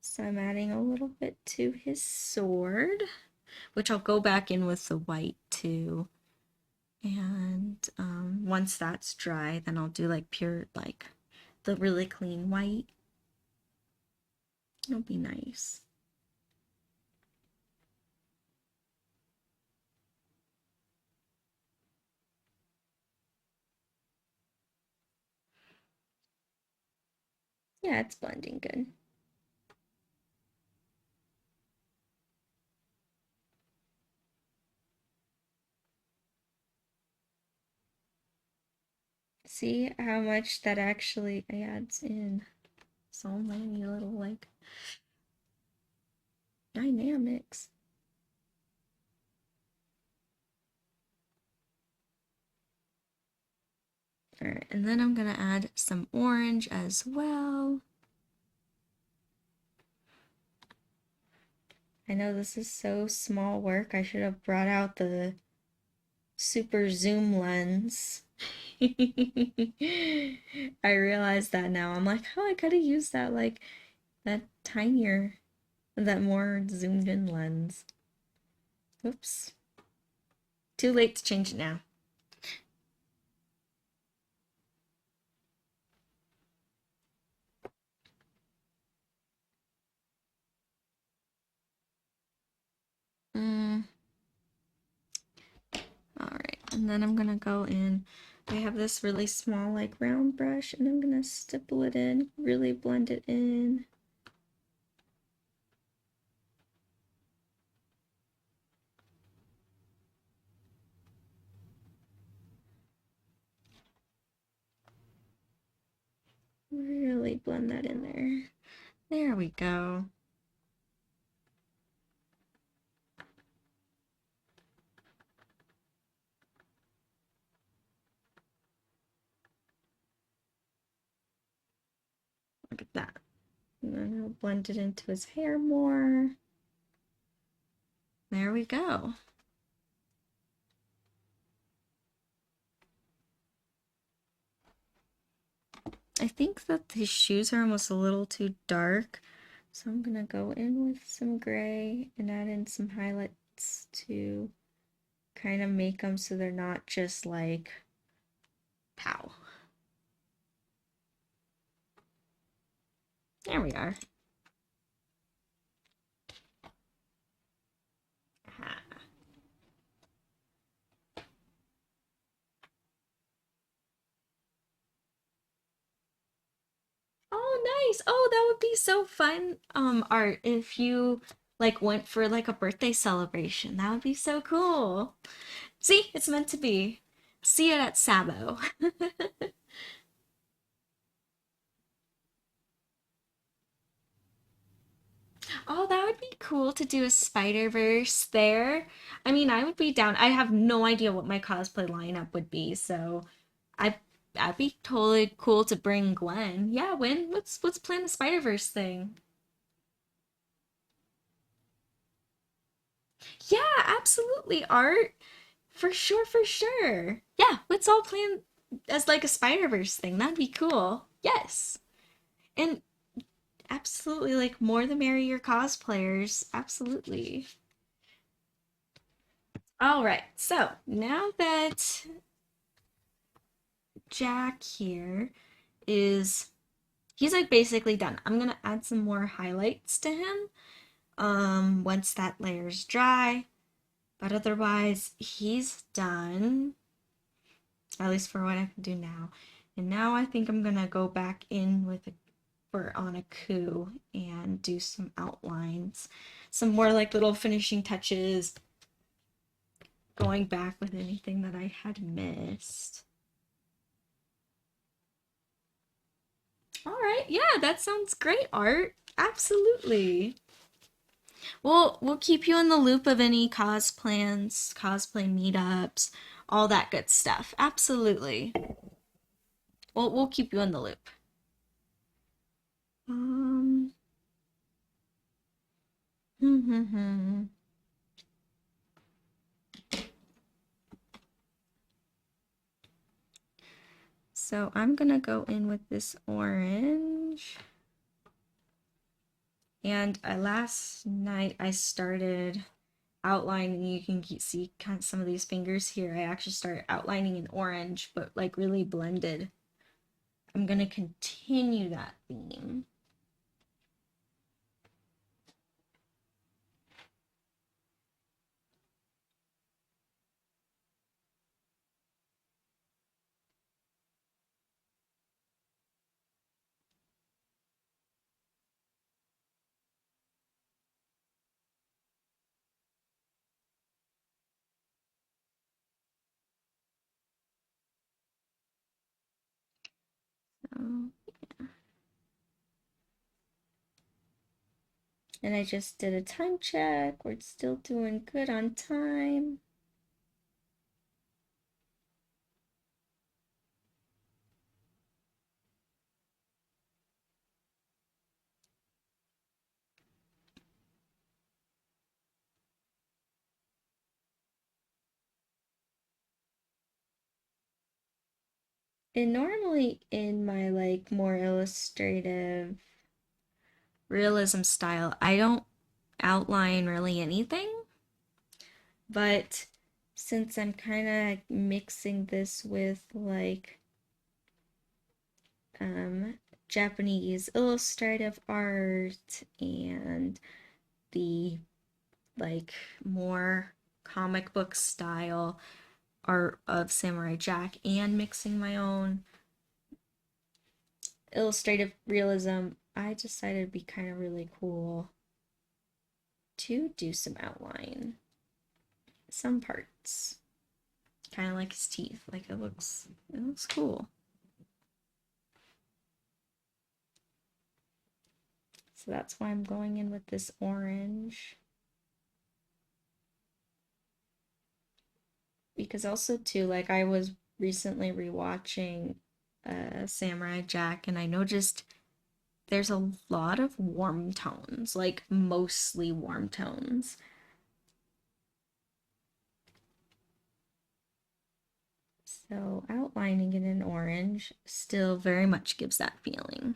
So I'm adding a little bit to his sword, which I'll go back in with the white too. And once that's dry, then I'll do like pure, like the really clean white. It'll be nice. Yeah, it's blending good. See how much that actually adds in so many little like dynamics. All right, and then I'm gonna add some orange as well. I know this is so small work. I should have brought out the super zoom lens. I realize that now. I'm like, oh, I could have used that like that tinier, that more zoomed in lens. Oops. Too late to change it now. All right, and then I'm gonna go in. I have this really small like round brush and I'm gonna stipple it in, really blend it in. Really blend that in there. There we go. Look at that. And then I'll blend it into his hair more. There we go. I think that his shoes are almost a little too dark. So I'm gonna go in with some gray and add in some highlights to kind of make them so they're not just like pow. There we are. Aha. Oh, nice. Oh, that would be so fun, Art, if you like went for like a birthday celebration. That would be so cool. See, it's meant to be. See it at Sabo. Oh, that would be cool to do a Spider-Verse there. I mean, I would be down. I have no idea what my cosplay lineup would be, so I I'd be totally cool to bring Gwen. Yeah, when let's plan the Spider-Verse thing. Yeah, absolutely, Art. For sure, for sure. Yeah, let's all plan as like a Spider-Verse thing. That'd be cool. Yes. And absolutely, like more the merrier cosplayers. Absolutely. All right. So now that Jack here is he's like basically done. I'm gonna add some more highlights to him once that layer's dry. But otherwise he's done. At least for what I can do now. And now I think I'm gonna go back in with a for on a coup and do some outlines. Some more like little finishing touches, going back with anything that I had missed. All right, yeah, that sounds great, Art. Absolutely. We'll keep you in the loop of any plans, cosplay meetups, all that good stuff. Absolutely. We'll keep you in the loop. Um. So I'm gonna go in with this orange. And last night I started outlining. You can see kind of some of these fingers here. I actually started outlining in orange, but like really blended. I'm gonna continue that theme. So, and I just did a time check. We're still doing good on time. And normally in my like more illustrative realism style, I don't outline really anything. But since I'm kind of mixing this with like um, Japanese illustrative art and the like more comic book style art of Samurai Jack and mixing my own illustrative realism, I decided it'd be kind of really cool to do some outline. Some parts. Kind of like his teeth. Like it looks cool. So that's why I'm going in with this orange. Because also too, like I was recently rewatching Samurai Jack and I noticed there's a lot of warm tones, like mostly warm tones. So outlining it in orange still very much gives that feeling.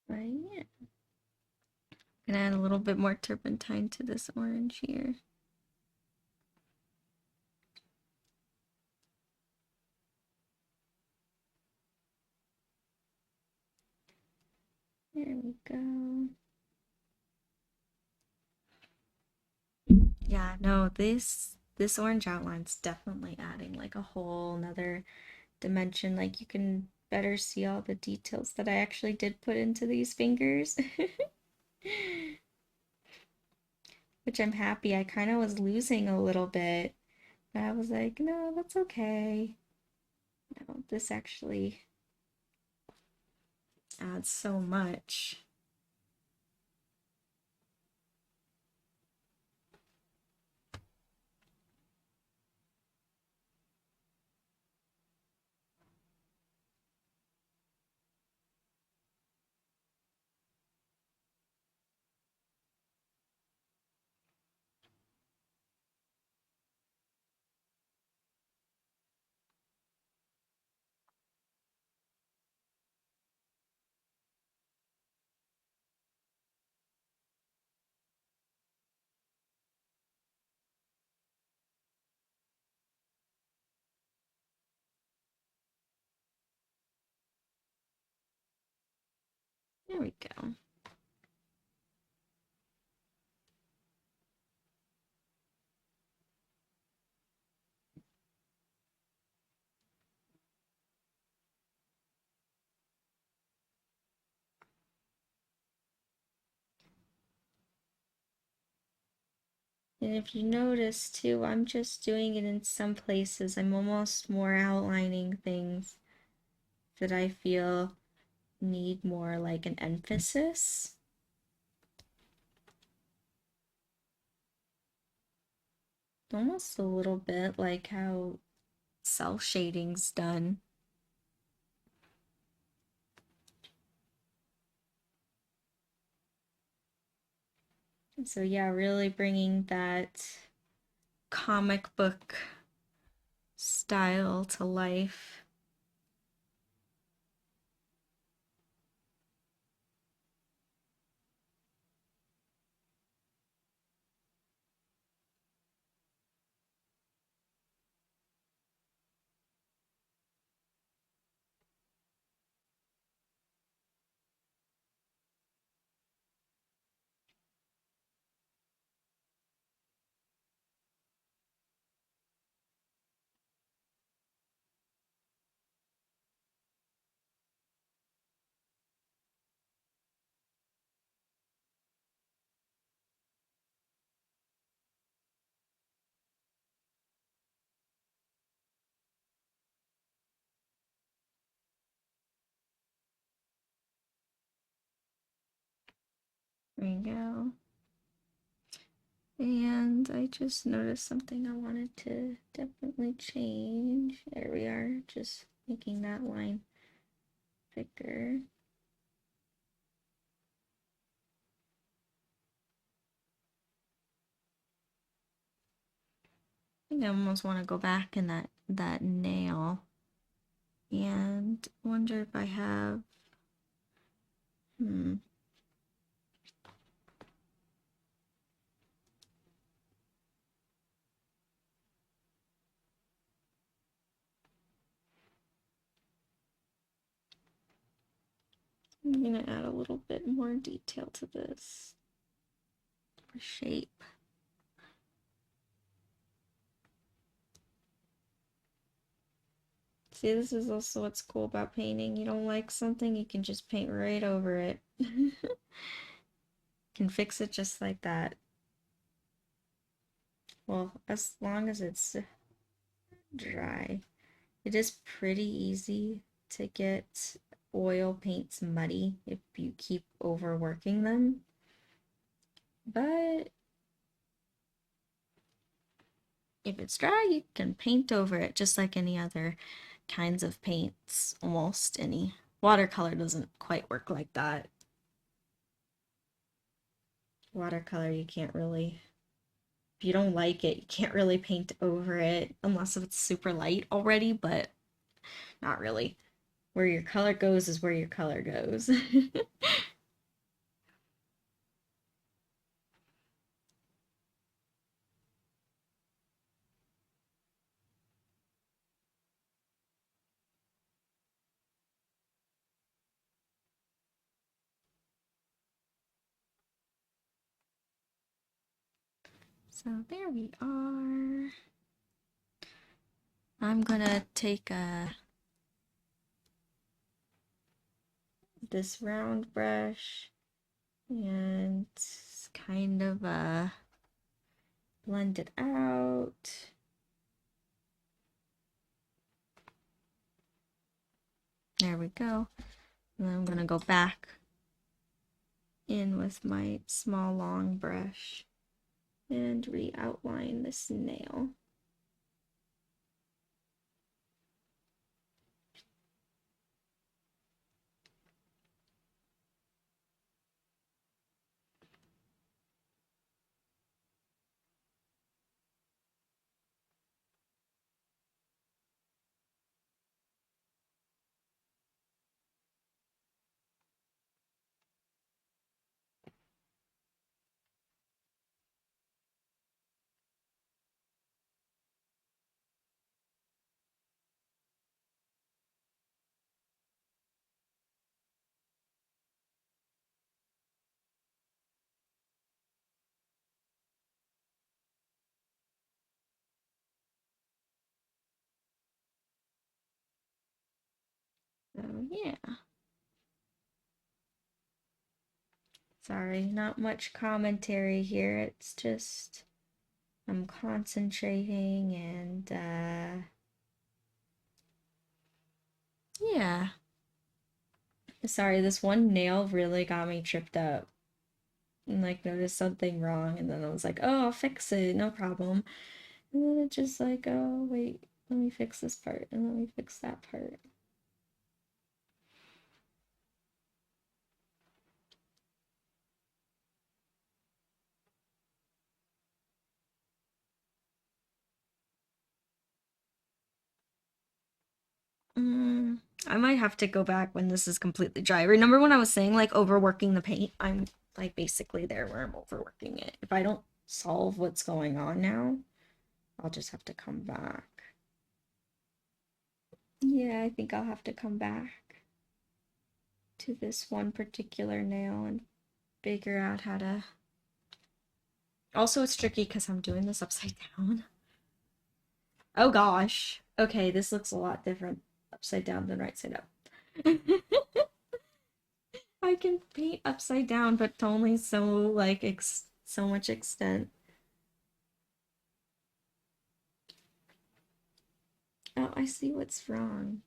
Right? Yeah. Gonna add a little bit more turpentine to this orange here. There we go. Yeah, no, this orange outline's definitely adding like a whole nother dimension. Like you can better see all the details that I actually did put into these fingers. Which I'm happy. I kind of was losing a little bit, but I was like, no, that's okay. No, this actually adds so much. There we go. And if you notice too, I'm just doing it in some places. I'm almost more outlining things that I feel need more like an emphasis. Almost a little bit like how cell shading's done. So yeah, really bringing that comic book style to life. There you go. And I just noticed something I wanted to definitely change. There we are, just making that line thicker. I think I almost want to go back in that nail and wonder if I have hmm I'm gonna add a little bit more detail to this for shape. See, this is also what's cool about painting. You don't like something, you can just paint right over it. Can fix it just like that. Well, as long as it's dry. It is pretty easy to get oil paints muddy if you keep overworking them. But if it's dry, you can paint over it just like any other kinds of paints, almost any. Watercolor doesn't quite work like that. Watercolor, you can't really, if you don't like it, you can't really paint over it unless if it's super light already, but not really. Where your color goes is where your color goes. So there we are. I'm gonna take this round brush and kind of blend it out. There we go. And then I'm gonna go back in with my small long brush and re-outline this nail. So yeah. Sorry, not much commentary here. It's just I'm concentrating and yeah. Sorry, this one nail really got me tripped up. And like noticed something wrong and then I was like, "Oh, I'll fix it. No problem." And then it just like, "Oh, wait. Let me fix this part and let me fix that part." Mm, I might have to go back when this is completely dry. Remember when I was saying like overworking the paint? I'm like basically there where I'm overworking it. If I don't solve what's going on now, I'll just have to come back. Yeah, I think I'll have to come back to this one particular nail and figure out how to. Also, it's tricky because I'm doing this upside down. Oh gosh. Okay, this looks a lot different upside down than right side up. I can paint upside down, but to only so like so much extent. Oh, I see what's wrong.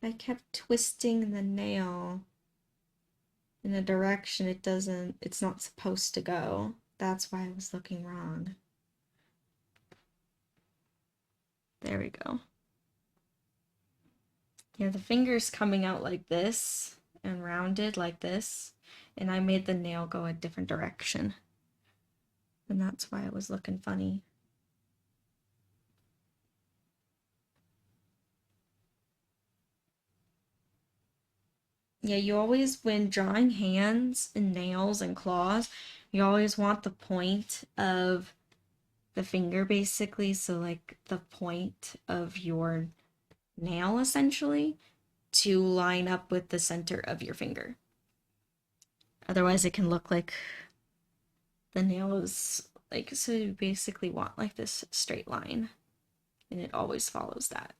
I kept twisting the nail in a direction it's not supposed to go. That's why I was looking wrong. There we go. Yeah, the finger's coming out like this and rounded like this, and I made the nail go a different direction. And that's why it was looking funny. Yeah, you always, when drawing hands and nails and claws, you always want the point of the finger basically, so like the point of your nail essentially to line up with the center of your finger. Otherwise, it can look like the nail is like, so you basically want like this straight line, and it always follows that.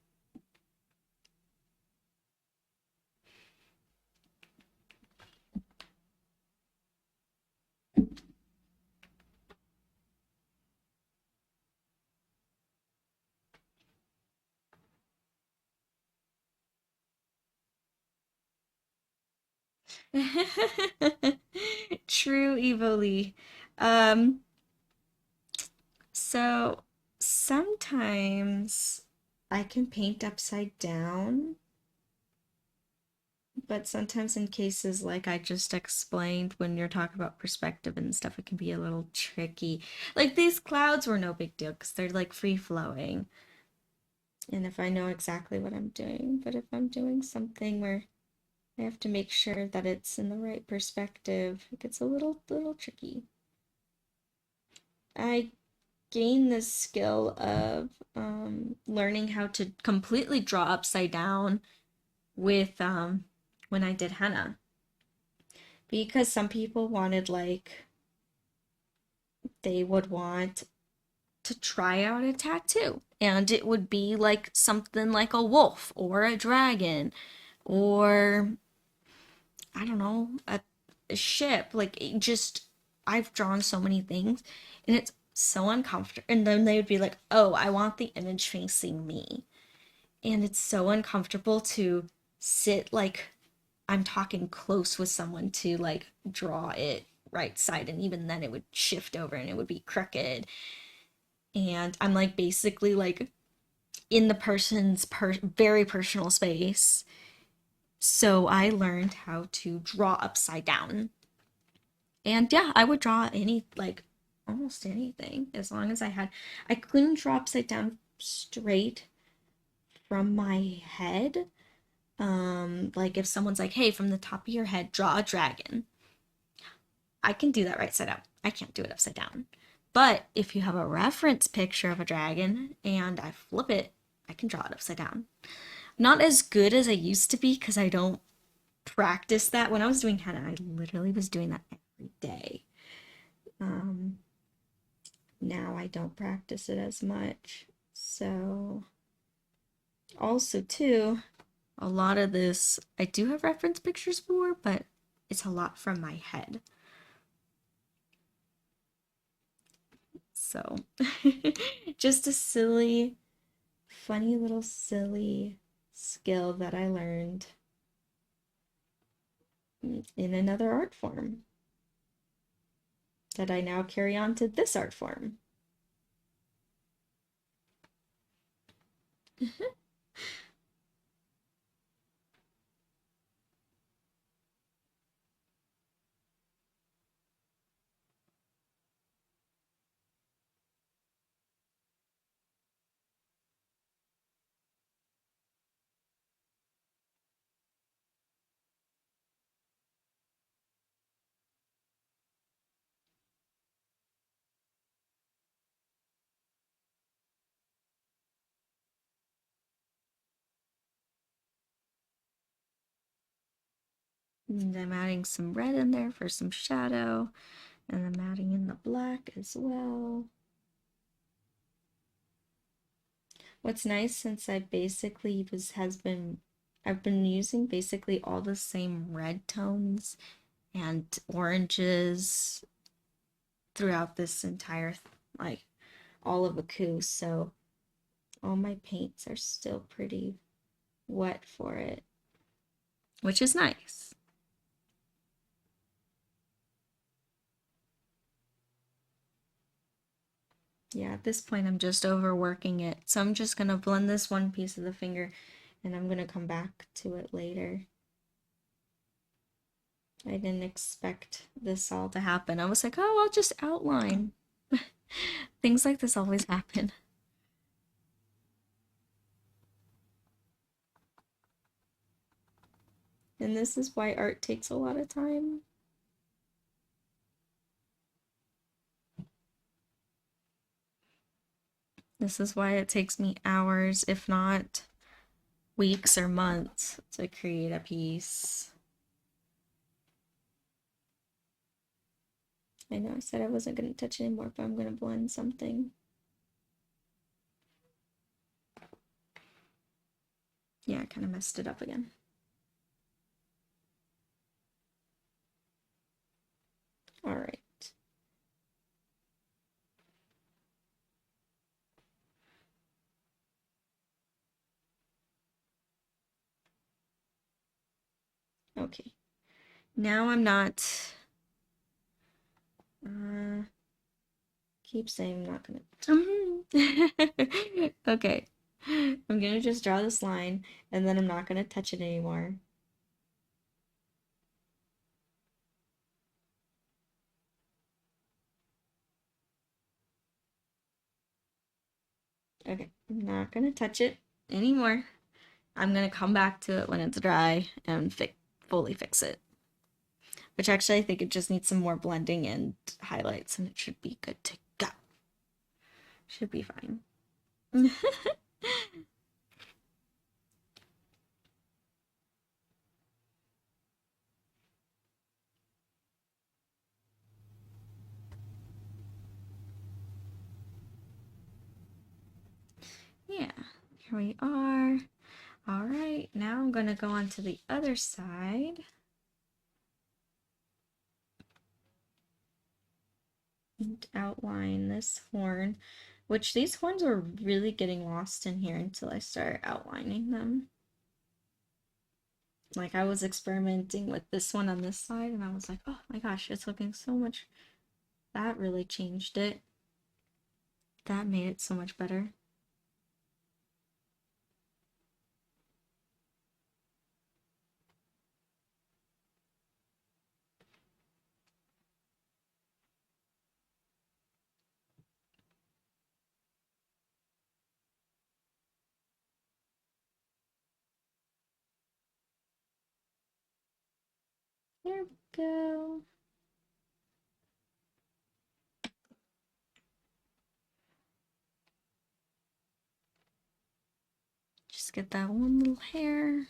True, Evoli. Um, so sometimes I can paint upside down, but sometimes in cases like I just explained, when you're talking about perspective and stuff, it can be a little tricky. Like these clouds were no big deal because they're like free flowing. And if I know exactly what I'm doing, but if I'm doing something where I have to make sure that it's in the right perspective, it gets a little tricky. I gained this skill of learning how to completely draw upside down with when I did henna. because some people wanted like they would want to try out a tattoo and it would be like something like a wolf or a dragon or I don't know, a ship. Like it just I've drawn so many things and it's so uncomfortable. And then they would be like, "Oh, I want the image facing me." And it's so uncomfortable to sit like I'm talking close with someone to like draw it right side and even then it would shift over and it would be crooked and I'm like basically like in the person's very personal space. So I learned how to draw upside down. And yeah, I would draw any like almost anything as long as I couldn't draw upside down straight from my head. Like if someone's like, "Hey, from the top of your head, draw a dragon." I can do that right side up. I can't do it upside down. But if you have a reference picture of a dragon and I flip it, I can draw it upside down. Not as good as I used to be because I don't practice that. When I was doing henna, I literally was doing that every day. Um, Now I don't practice it as much. So, also, too, a lot of this I do have reference pictures for, but it's a lot from my head. So, just a silly, funny little silly skill that I learned in another art form that I now carry on to this art form. And I'm adding some red in there for some shadow, and I'm adding in the black as well. What's nice since I basically I've been using basically all the same red tones and oranges throughout this entire like all of Aku, so all my paints are still pretty wet for it, which is nice. Yeah, at this point I'm just overworking it. So I'm just gonna blend this one piece of the finger and I'm gonna come back to it later. I didn't expect this all to happen. I was like, oh, I'll just outline. Things like this always happen. And this is why art takes a lot of time. This is why it takes me hours, if not weeks or months, to create a piece. I know I said I wasn't going to touch anymore, but I'm going to blend something. Yeah, I kind of messed it up again. All right. Okay. Now I'm not keep saying I'm not gonna okay. I'm gonna just draw this line and then I'm not gonna touch it anymore. Okay, I'm not gonna touch it anymore. I'm gonna come back to it when it's dry and fully fix it. Which actually I think it just needs some more blending and highlights and it should be good to go. Should be fine. Here we are. All right, now I'm gonna go on to the other side. And outline this horn, which these horns were really getting lost in here until I started outlining them. Like I was experimenting with this one on this side and I was like, oh my gosh, it's looking so much. That really changed it. That made it so much better. There we go. Just get that one little hair.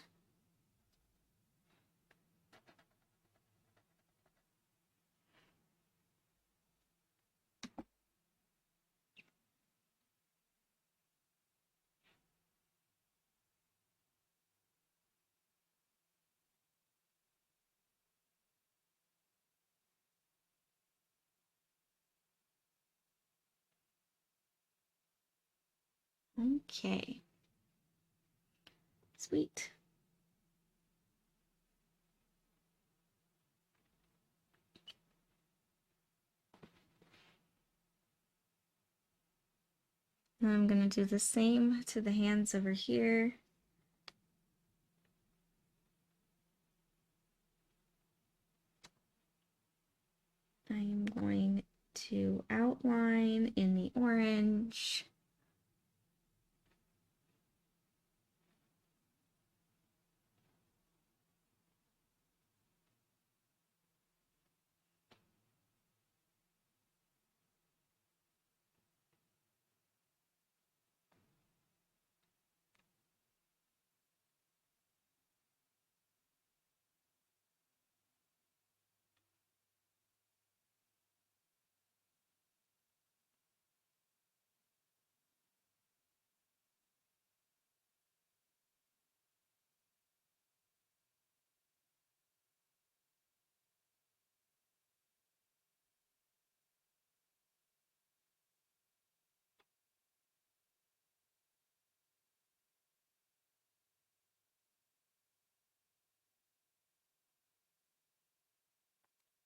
Okay. Sweet. And I'm gonna do the same to the hands over here. I'm going to outline in the orange.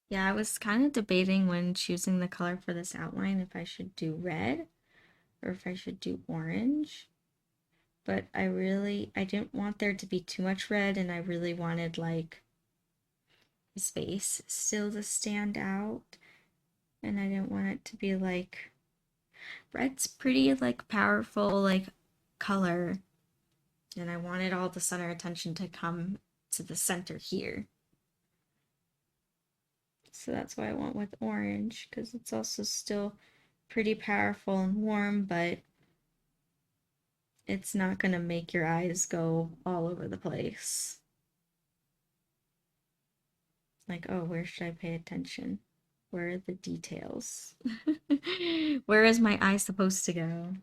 Yeah, I was kind of debating when choosing the color for this outline if I should do red or if I should do orange. But I didn't want there to be too much red and I really wanted like his face still to stand out. And I didn't want it to be like, red's pretty like powerful like color. And I wanted all the center attention to come to the center here. So that's why I went with orange, because it's also still pretty powerful and warm, but it's not going to make your eyes go all over the place. Like, oh, where should I pay attention? Where are the details? Where is my eye supposed to go?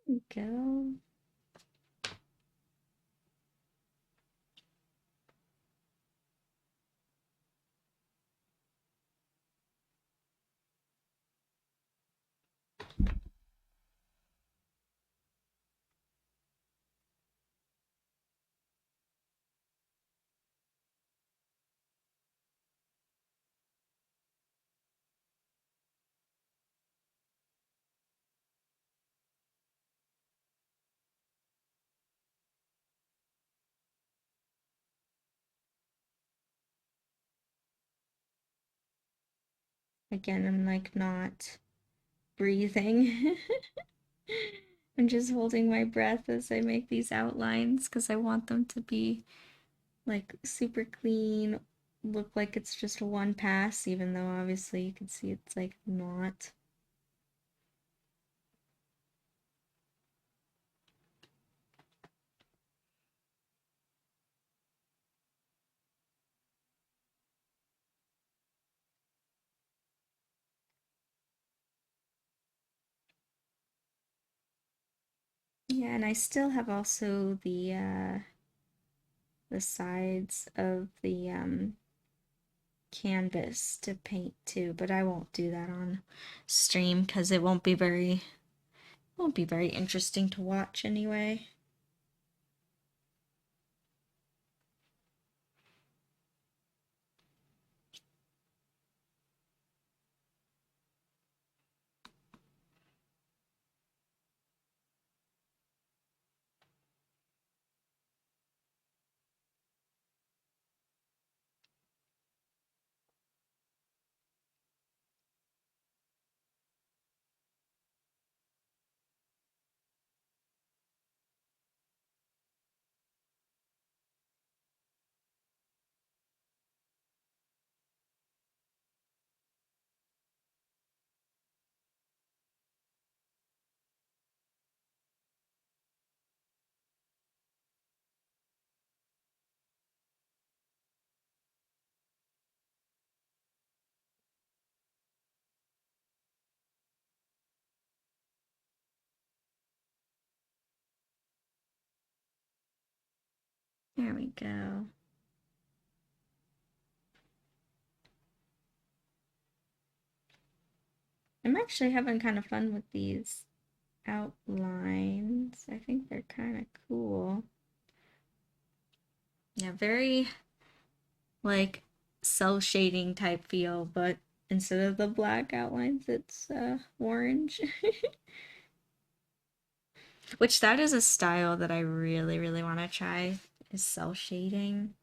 There we go. Again, I'm like not breathing. I'm just holding my breath as I make these outlines because I want them to be like super clean, look like it's just a one pass, even though obviously you can see it's like not. Yeah, and I still have also the sides of the canvas to paint too, but I won't do that on stream because it won't be very interesting to watch anyway. There we go. I'm actually having kind of fun with these outlines. I think they're kind of cool. Yeah, very like cell shading type feel, but instead of the black outlines, it's orange. Which that is a style that I really, really want to try is cell shading.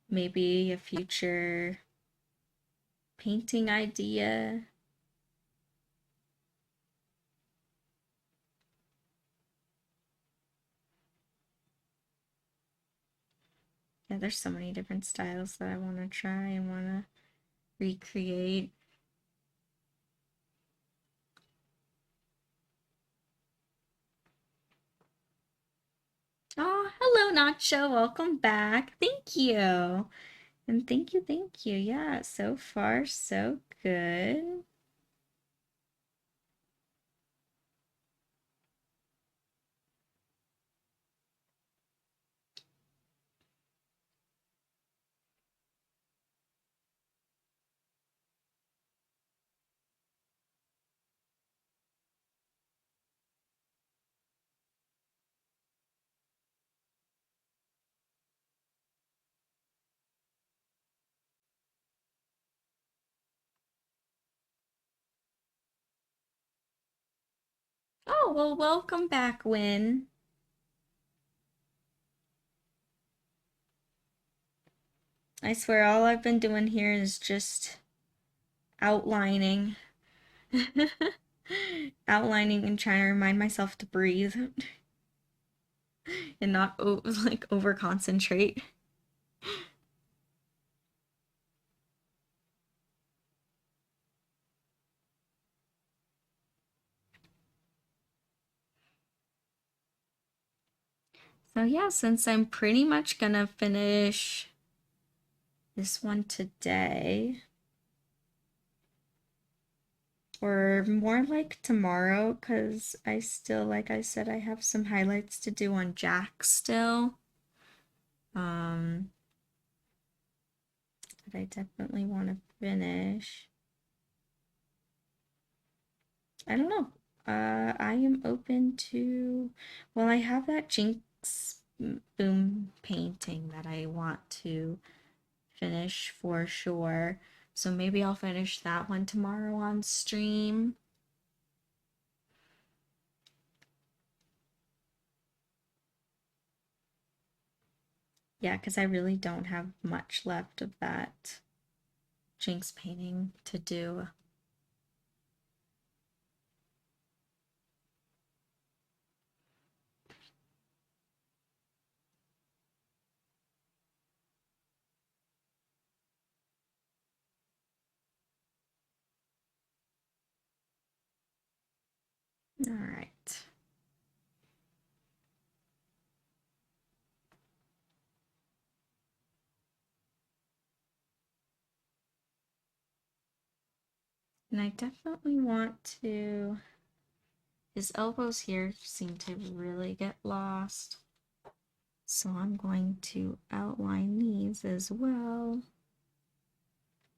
Maybe a future painting idea. Yeah, there's so many different styles that I want to try and want to recreate. Oh, hello, Nacho. Welcome back. Thank you. And thank you. Yeah, so far, so good. Oh, well, welcome back, Win. I swear all I've been doing here is just outlining. Outlining and trying to remind myself to breathe and not like over concentrate. So yeah, since I'm pretty much gonna finish this one today, or more like tomorrow, because I still, like I said, I have some highlights to do on Jack still. Um, that I definitely want to finish. I don't know. I am open to, well, I have that Jinx Boom painting that I want to finish for sure. So maybe I'll finish that one tomorrow on stream. Yeah, because I really don't have much left of that Jinx painting to do. All right. And I definitely want to, his elbows here seem to really get lost. So I'm going to outline these as well.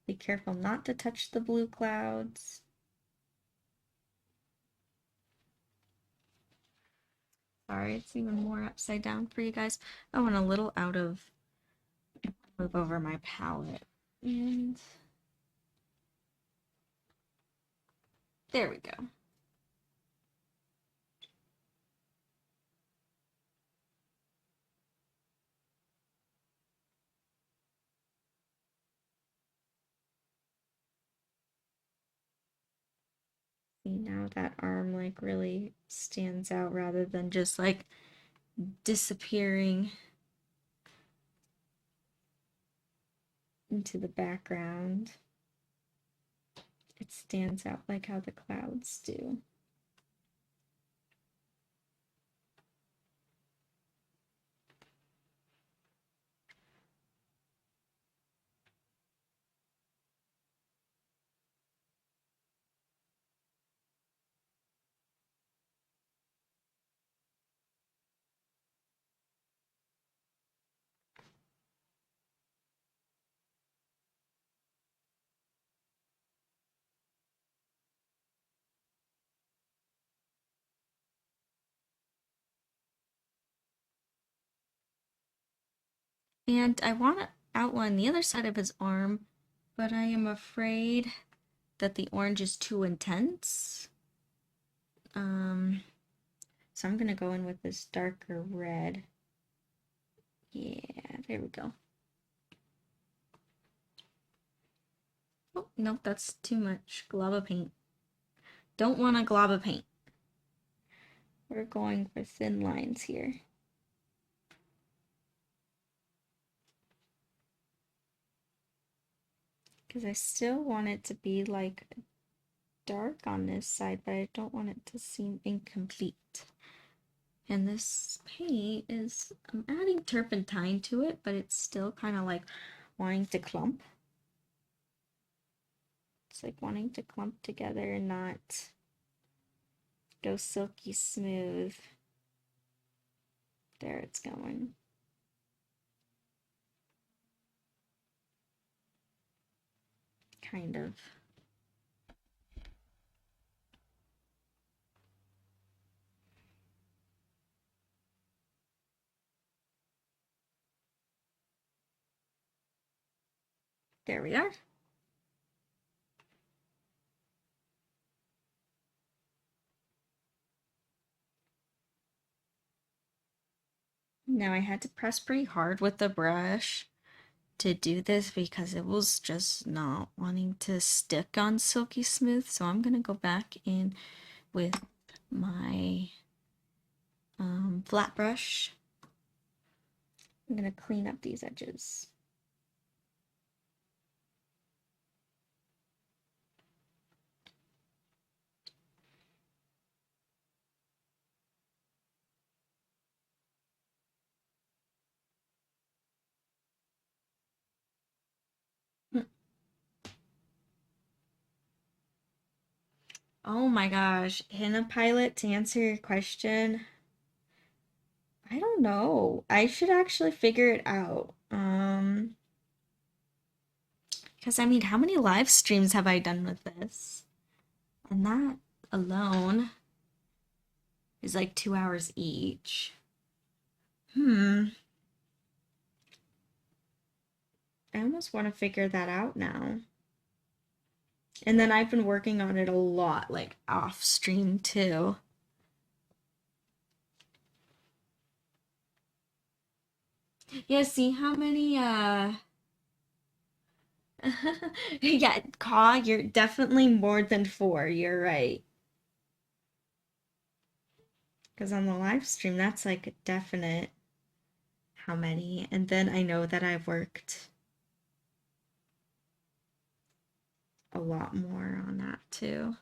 Be careful not to touch the blue clouds. Sorry, it's even more upside down for you guys. Oh, and a little out of, move over my palette. And there we go. See, now that arm like really stands out rather than just like disappearing into the background. It stands out like how the clouds do. And I want to outline the other side of his arm, but I am afraid that the orange is too intense. So I'm gonna go in with this darker red. Yeah, there we go. Oh, nope, that's too much glob of paint. Don't want a glob of paint. We're going for thin lines here. Because I still want it to be like dark on this side, but I don't want it to seem incomplete. And this paint is, I'm adding turpentine to it, but it's still kind of like wanting to clump. It's like wanting to clump together and not go silky smooth. There it's going. Kind of. There we are. Now I had to press pretty hard with the brush to do this because it was just not wanting to stick on silky smooth. So I'm gonna go back in with my flat brush. I'm gonna clean up these edges. Oh my gosh, Hannah Pilot, to answer your question, I don't know. I should actually figure it out. Because I mean, how many live streams have I done with this? And that alone is like 2 hours each. I almost want to figure that out now. And then I've been working on it a lot, like off stream too. Yeah, see how many yeah, Caw, you're definitely more than 4, you're right. Because on the live stream, that's like a definite how many. And then I know that I've worked a lot more on that too.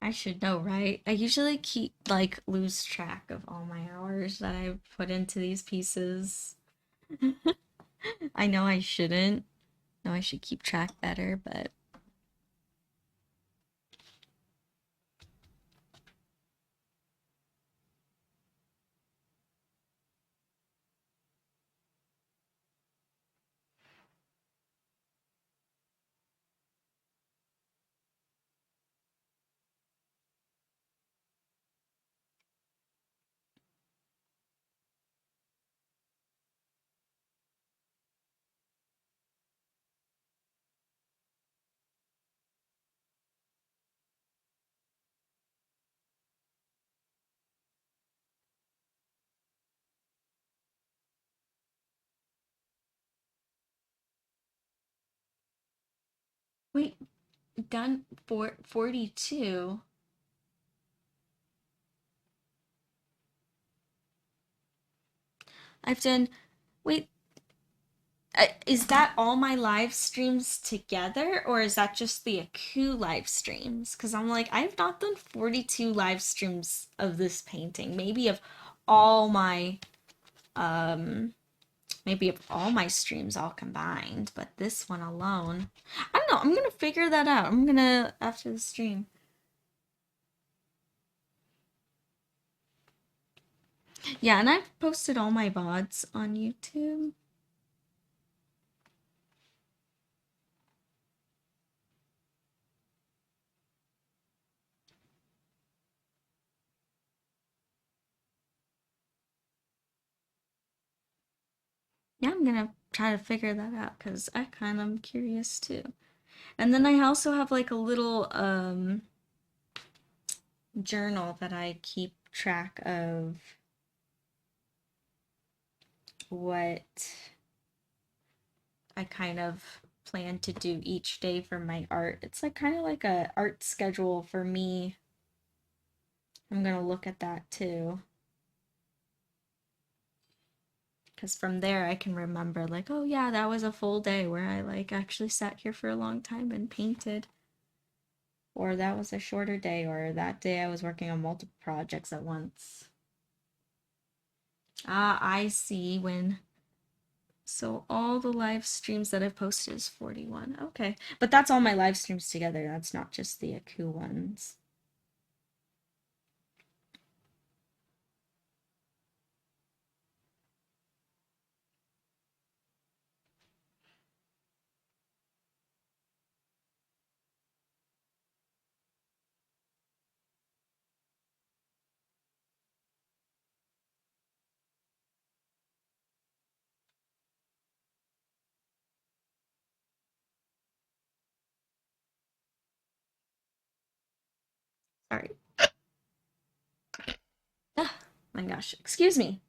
I should know, right? I usually keep, like, lose track of all my hours that I put into these pieces. I know I shouldn't. Know I should keep track better, but wait, done for 42. I've done, wait, is that all my live streams together, or is that just the Aku live streams? Because I'm like, I have not done 42 live streams of this painting. All my, um, maybe of all my streams all combined, but this one alone. I don't know. I'm gonna figure that out. I'm gonna, after the stream. Yeah, and I've posted all my VODs on YouTube. Yeah, I'm gonna try to figure that out because I kind of am curious too. And then I also have like a little journal that I keep track of what I kind of plan to do each day for my art. It's like kind of like a art schedule for me. I'm gonna look at that too. Because from there I can remember like, oh yeah, that was a full day where I like actually sat here for a long time and painted. Or that was a shorter day, or that day I was working on multiple projects at once. Ah, I see when. So all the live streams that I've posted is 41. Okay. But that's all my live streams together. That's not just the Aku ones. Sorry. Ah, my gosh. Excuse me.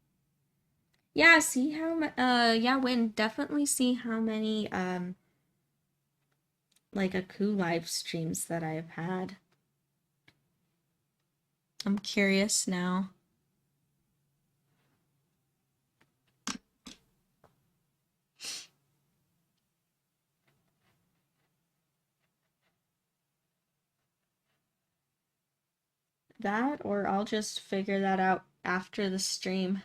Yeah, see how yeah, Win, definitely see how many like Aku live streams that I've had. I'm curious now. That, or I'll just figure that out after the stream.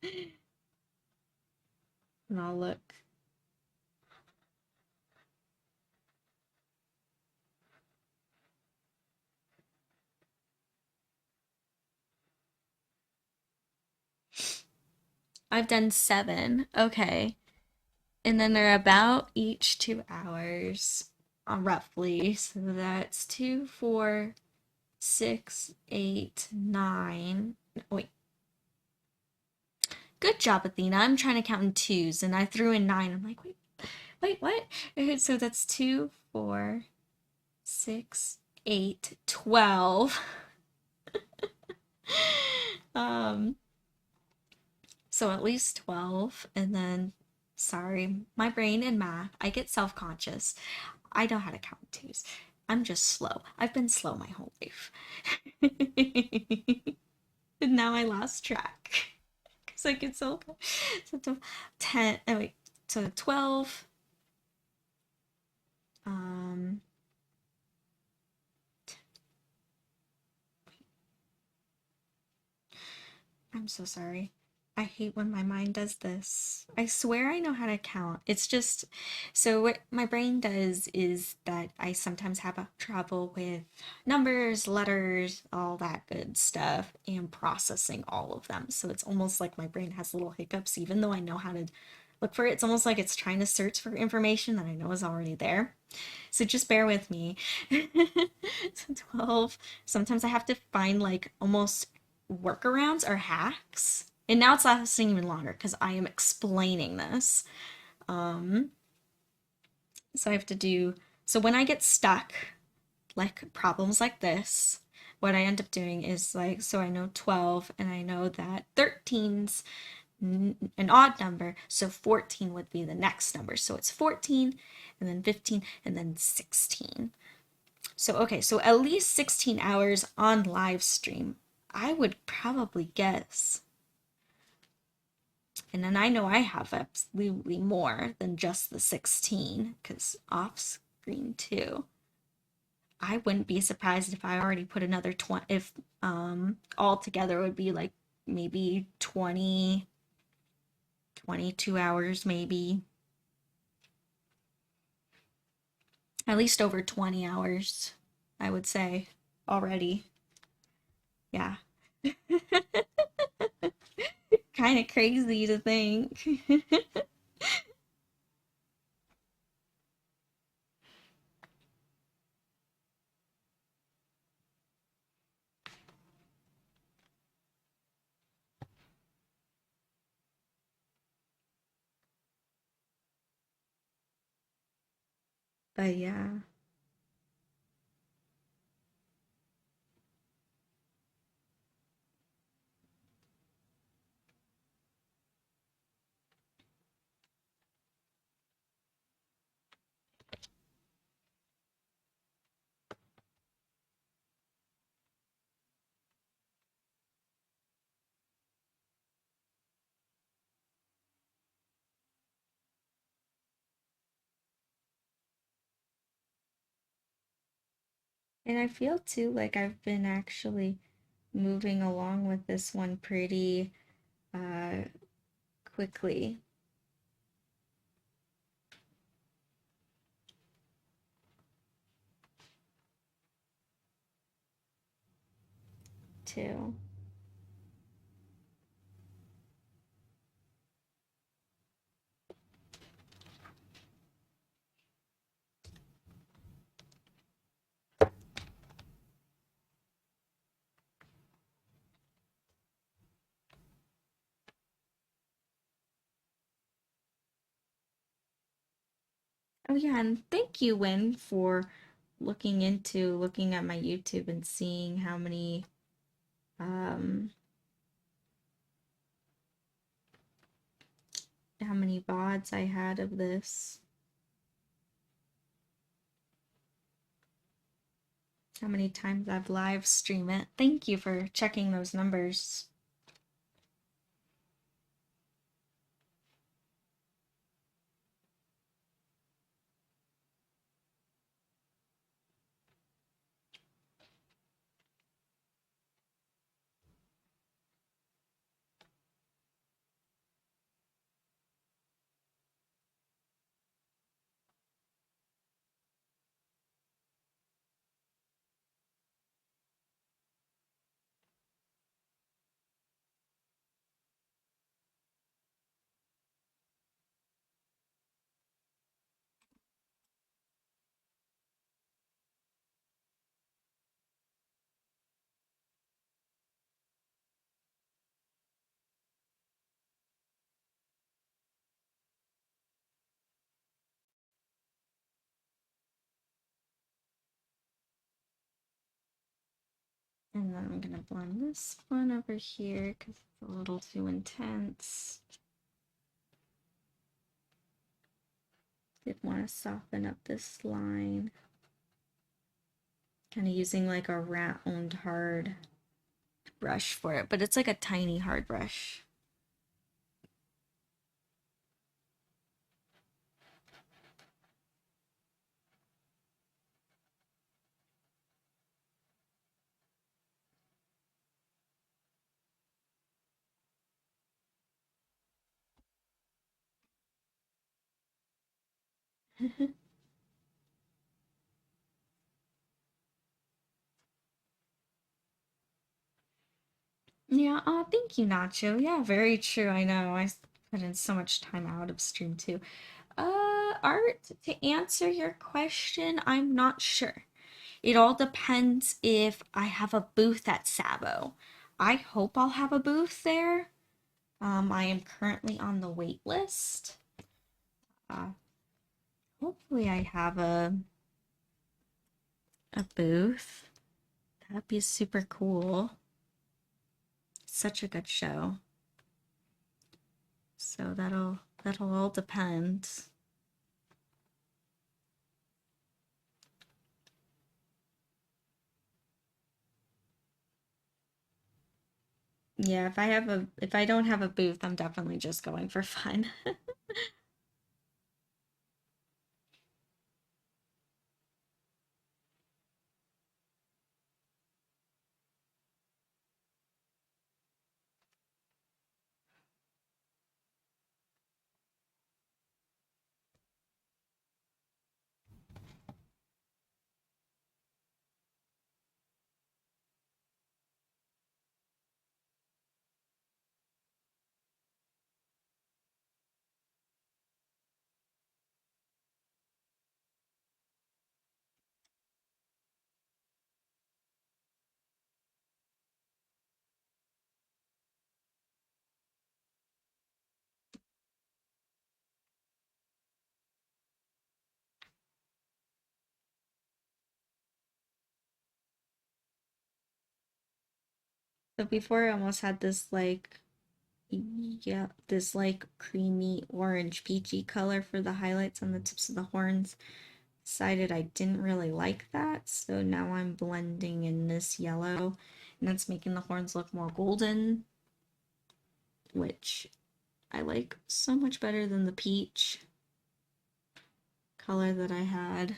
And I'll look. I've done 7. Okay. And then they're about each 2 hours, roughly. So that's 2, 4, 6, 8, 9. Wait. Good job, Athena. I'm trying to count in twos, and I threw in 9. I'm like, wait, what? So that's 2, 4, 6, 8, 12. um, so at least 12, and then, sorry, my brain and math, I get self-conscious. I know how to count twos. I'm just slow. I've been slow my whole life. And now I lost track. Because I get so, 10, oh wait, so 12, um, I'm so sorry. I hate when my mind does this. I swear I know how to count. It's just, so what my brain does is that I sometimes have a trouble with numbers, letters, all that good stuff, and processing all of them. So it's almost like my brain has little hiccups, even though I know how to look for it. It's almost like it's trying to search for information that I know is already there. So just bear with me. So 12. Sometimes I have to find like almost workarounds or hacks. And now it's lasting even longer because I am explaining this. Um, so I have to do, so when I get stuck, like problems like this, what I end up doing is like, so I know 12 and I know that 13's an odd number, so 14 would be the next number. So it's 14 and then 15 and then 16. So, okay, so at least 16 hours on live stream, I would probably guess. And then I know I have absolutely more than just the 16, because off screen too. I wouldn't be surprised if I already put another 20, if all together would be like maybe 20, 22 hours maybe. At least over 20 hours, I would say, already. Yeah. Kind of crazy to think. But yeah. And I feel too like I've been actually moving along with this one pretty uh quickly too. Oh yeah, and thank you, Win, for looking at my YouTube and seeing um how many VODs I had of this. How many times I've live streamed it. Thank you for checking those numbers. And then I'm gonna blend this one over here because it's a little too intense. Did want to soften up this line. Kind of using like a round hard brush for it, but it's like a tiny hard brush. Yeah, thank you, Nacho. Yeah, very true. I know. Put in so much time out of stream too. Art, to answer your question, I'm not sure. It all depends if I have a booth at Sabo. I hope I'll have a booth there. I am currently on the wait list. Uh, Hopefully I have a booth. That'd be super cool. Such a good show. So that'll all depend. Yeah, if I don't have a booth, I'm definitely just going for fun. But before I almost had this like yeah, this like creamy orange peachy color for the highlights on the tips of the horns. Decided I didn't really like that, so now I'm blending in this yellow, and that's making the horns look more golden, which I like so much better than the peach color that I had.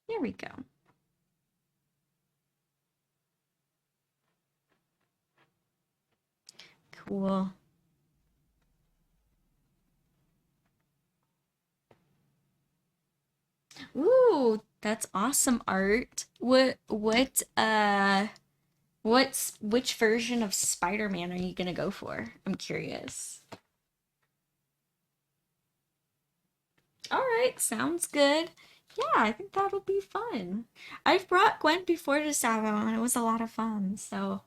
Here we go. Cool. Ooh, that's awesome art. Which version of Spider-Man are you gonna go for? I'm curious. All right, sounds good. Yeah, I think that'll be fun. I've brought Gwen before to Savo and it was a lot of fun, so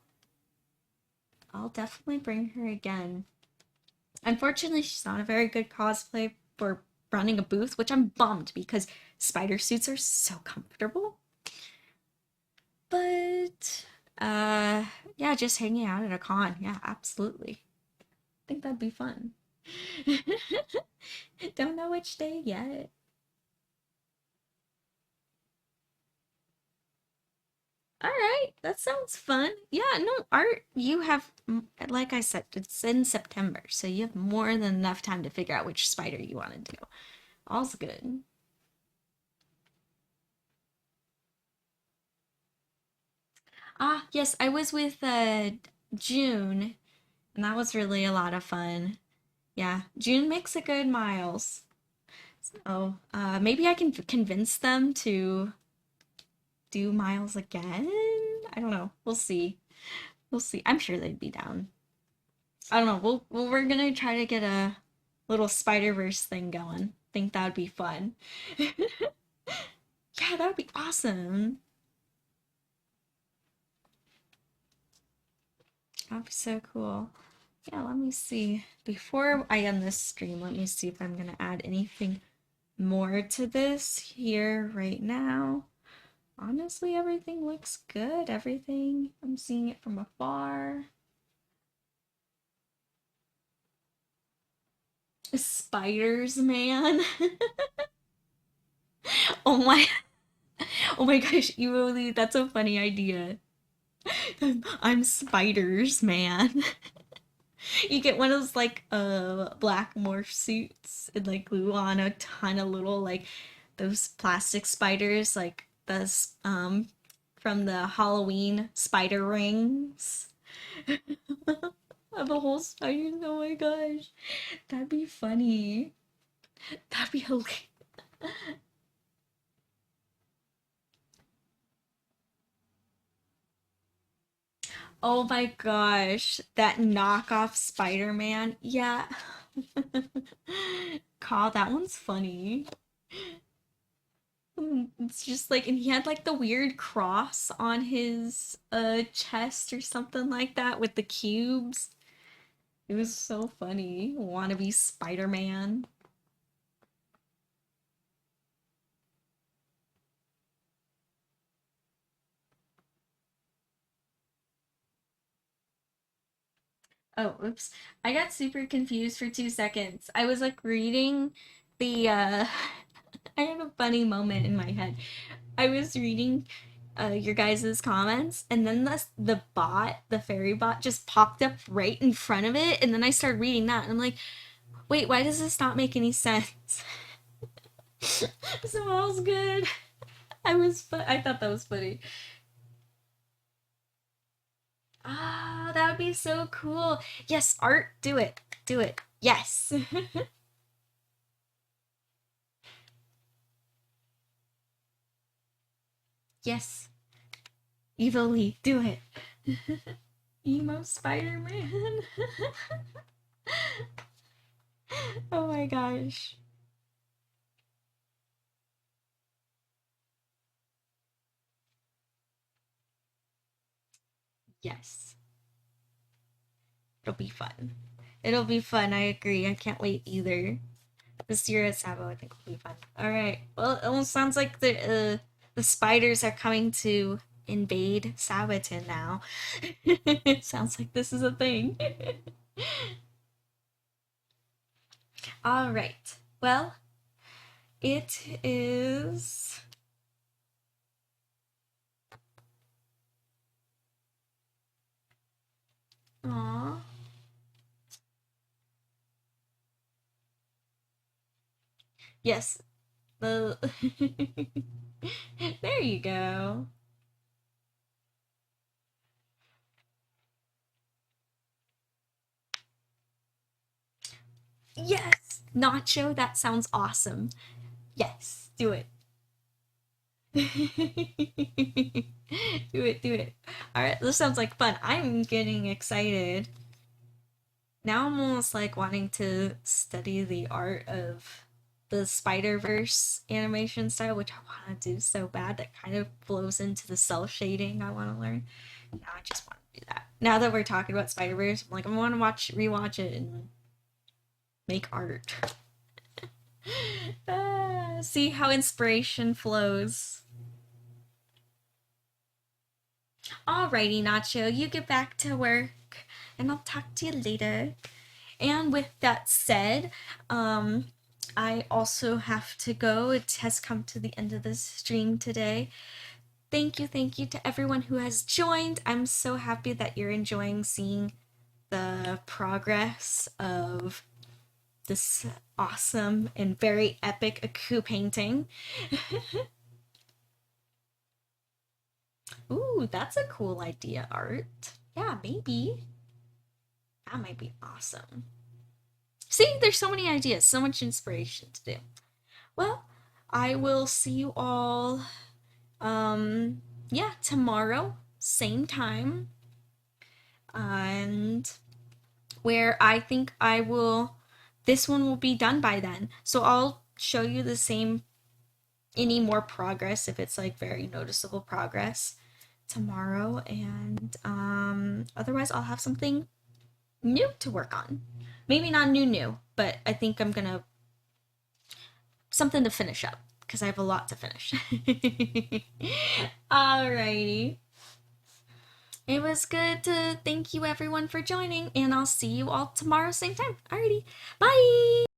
I'll definitely bring her again. Unfortunately, she's not a very good cosplay for running a booth, which I'm bummed because spider suits are so comfortable. But yeah, just hanging out at a con. Yeah, absolutely. I think that'd be fun. Don't know which day yet. All right, that sounds fun. Yeah, no, art, you have, like I said, it's in September, so you have more than enough time to figure out which spider you want to do. All's good. Ah, yes, I was with June, and that was really a lot of fun. Yeah, June makes a good Miles. So, maybe I can convince them to do Miles again. I don't know. We'll see. We'll see. I'm sure they'd be down. I don't know. We're gonna try to get a little Spider-Verse thing going. Think that'd be fun. Yeah, that would be awesome. That'd be so cool. Yeah, let me see. Before I end this stream, let me see if I'm gonna add anything more to this here right now. Honestly, everything looks good. Everything, I'm seeing it from afar. Spiders, man. Oh my, oh my gosh, Evoli, that's a funny idea. I'm spiders, man. You get one of those like black morph suits and like glue on a ton of little like those plastic spiders like those from the Halloween spider rings. Of a whole spider. Oh my gosh. That'd be funny. That'd be hilarious. Oh my gosh. That knockoff Spider-Man. Yeah. Call that one's funny. It's just like, and he had like the weird cross on his chest or something like that with the cubes. It was so funny. Wannabe Spider-Man. Oh, oops. I got super confused for 2 seconds. I was like reading the I had a funny moment in my head. I was reading your guys' comments, and then the bot, the fairy bot, just popped up right in front of it, and then I started reading that, and I'm like, wait, why does this not make any sense? So all's good. I thought that was funny. Ah, that would be so cool. Yes, art, do it. Do it. Yes. Yes. Evilly, do it. Emo Spider-Man. Oh my gosh. Yes. It'll be fun. It'll be fun. I agree. I can't wait either. This year at Sabo, I think will be fun. All right. Well, it almost sounds like the spiders are coming to invade Sabaton now. Sounds like this is a thing. All right. Well, it is. Aw. Yes. The. There you go. Yes, nacho. That sounds awesome. Yes, do it. Do it, do it. All right, this sounds like fun. I'm getting excited. Now I'm almost like wanting to study the art of the Spider-Verse animation style, which I want to do so bad. That kind of flows into the cell shading I want to learn. Now I just want to do that. Now that we're talking about Spider-Verse, I'm like, I want to rewatch it and make art. See how inspiration flows. Alrighty, Nacho, you get back to work, and I'll talk to you later. And with that said, I also have to go. It has come to the end of the stream today. Thank you to everyone who has joined. I'm so happy that you're enjoying seeing the progress of this awesome and very epic Aku painting. Ooh, that's a cool idea, Art. Yeah, maybe. That might be awesome. See, there's so many ideas, so much inspiration to do. Well, I will see you all, yeah, tomorrow, same time. And where I think this one will be done by then. So I'll show you the same, any more progress, if it's like very noticeable progress tomorrow. And otherwise, I'll have something new to work on. Maybe not new, but I think I'm gonna something to finish up because I have a lot to finish. Alrighty. It was good to thank you everyone for joining, and I'll see you all tomorrow, same time. Alrighty. Bye!